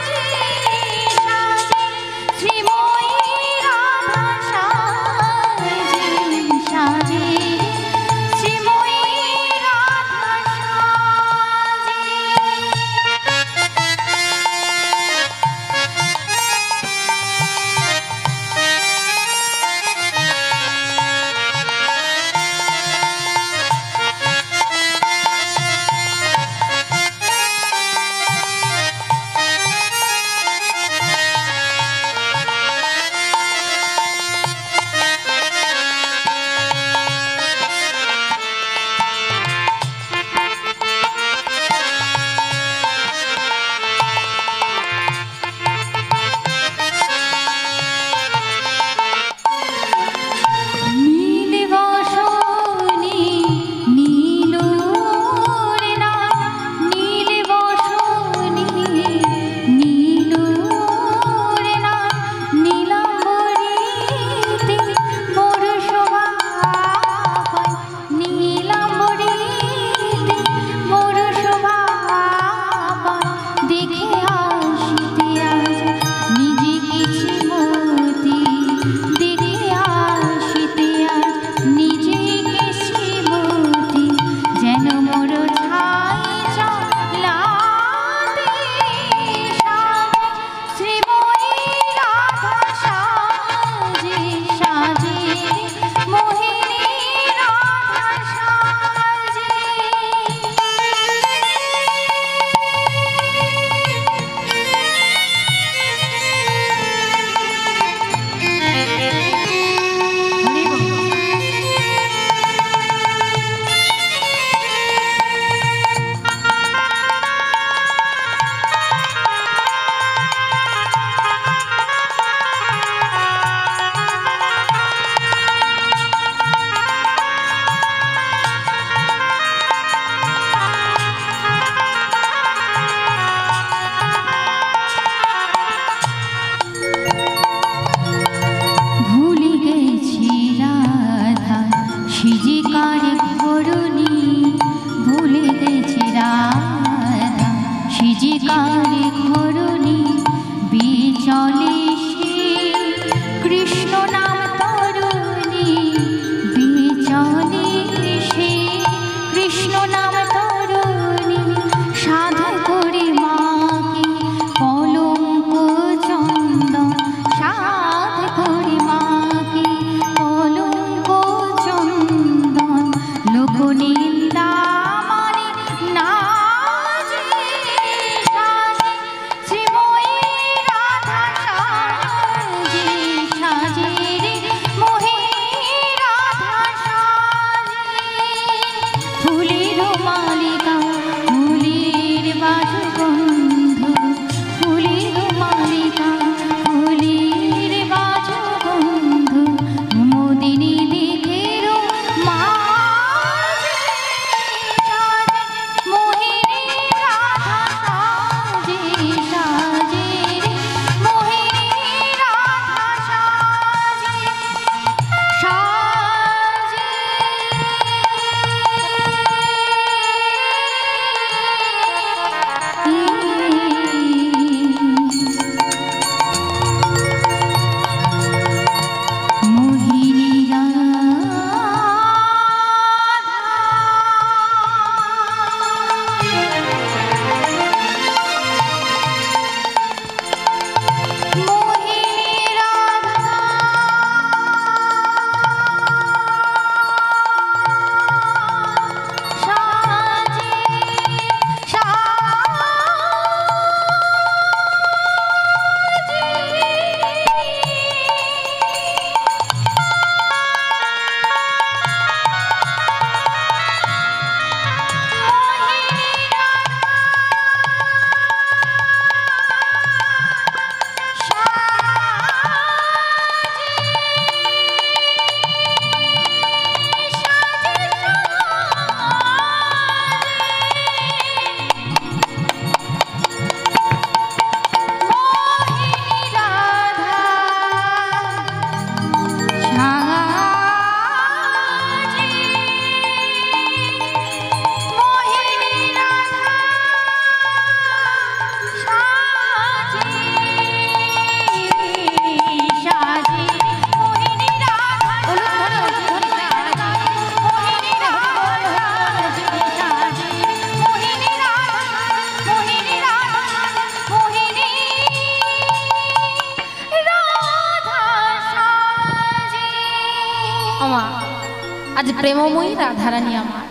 আজ প্রেমময়ী রাধারানী আমার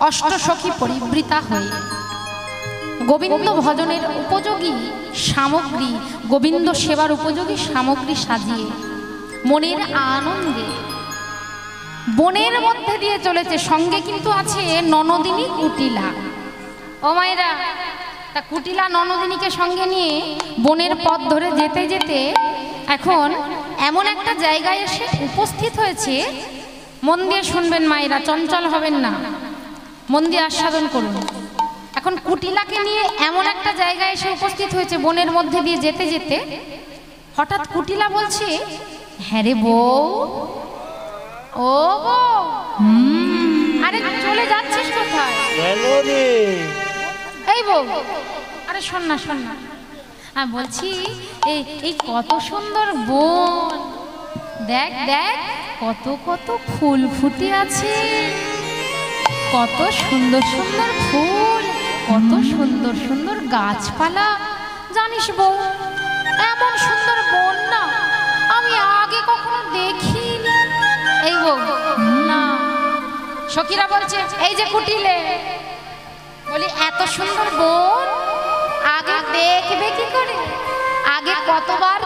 অষ্টসখী পরিবৃতা হয়ে গোবিন্দ ভজনের উপযোগী সামগ্রী, গোবিন্দ সেবার উপযোগী সামগ্রী সাজিয়ে মনের আনন্দে বনের মধ্যে দিয়ে চলেছে। সঙ্গে কিন্তু আছে ননদিনী কুটিলা। ও মায়েরা, তা কুটিলা ননদিনীকে সঙ্গে নিয়ে বনের পথ ধরে যেতে যেতে এখন এমন একটা জায়গায় এসে উপস্থিত হয়েছে। মন দিয়ে শুনবেন মায়েরা, চঞ্চল হবেন না, মন দিয়ে আস্বাদন করুন। এখন কুটিলাকে নিয়ে এমন একটা জায়গায় এসে উপস্থিত হয়েছে বনের মধ্যে দিয়ে যেতে যেতে হঠাৎ কুটিলা বলছে, হ্যাঁ রে বউ, ও বউ, আরে চলে যাচ্ছিস কোথায়? এই বউ, আরে শোন না শোন না, আমি বলছি এই কত সুন্দর বন, দেখ দেখ কত কত ফুল ফুটে আছে, কত সুন্দর সুন্দর ফুল, কত সুন্দর সুন্দর গাছপালা। জানিস বউ, এমন সুন্দর বন না আমি আগে কখনো দেখিনি। এই বউ না, সখীরা বলছে, এই যে কুটিলে, বলি এত সুন্দর বন আগে দেখবে কি করে? আগে কতবার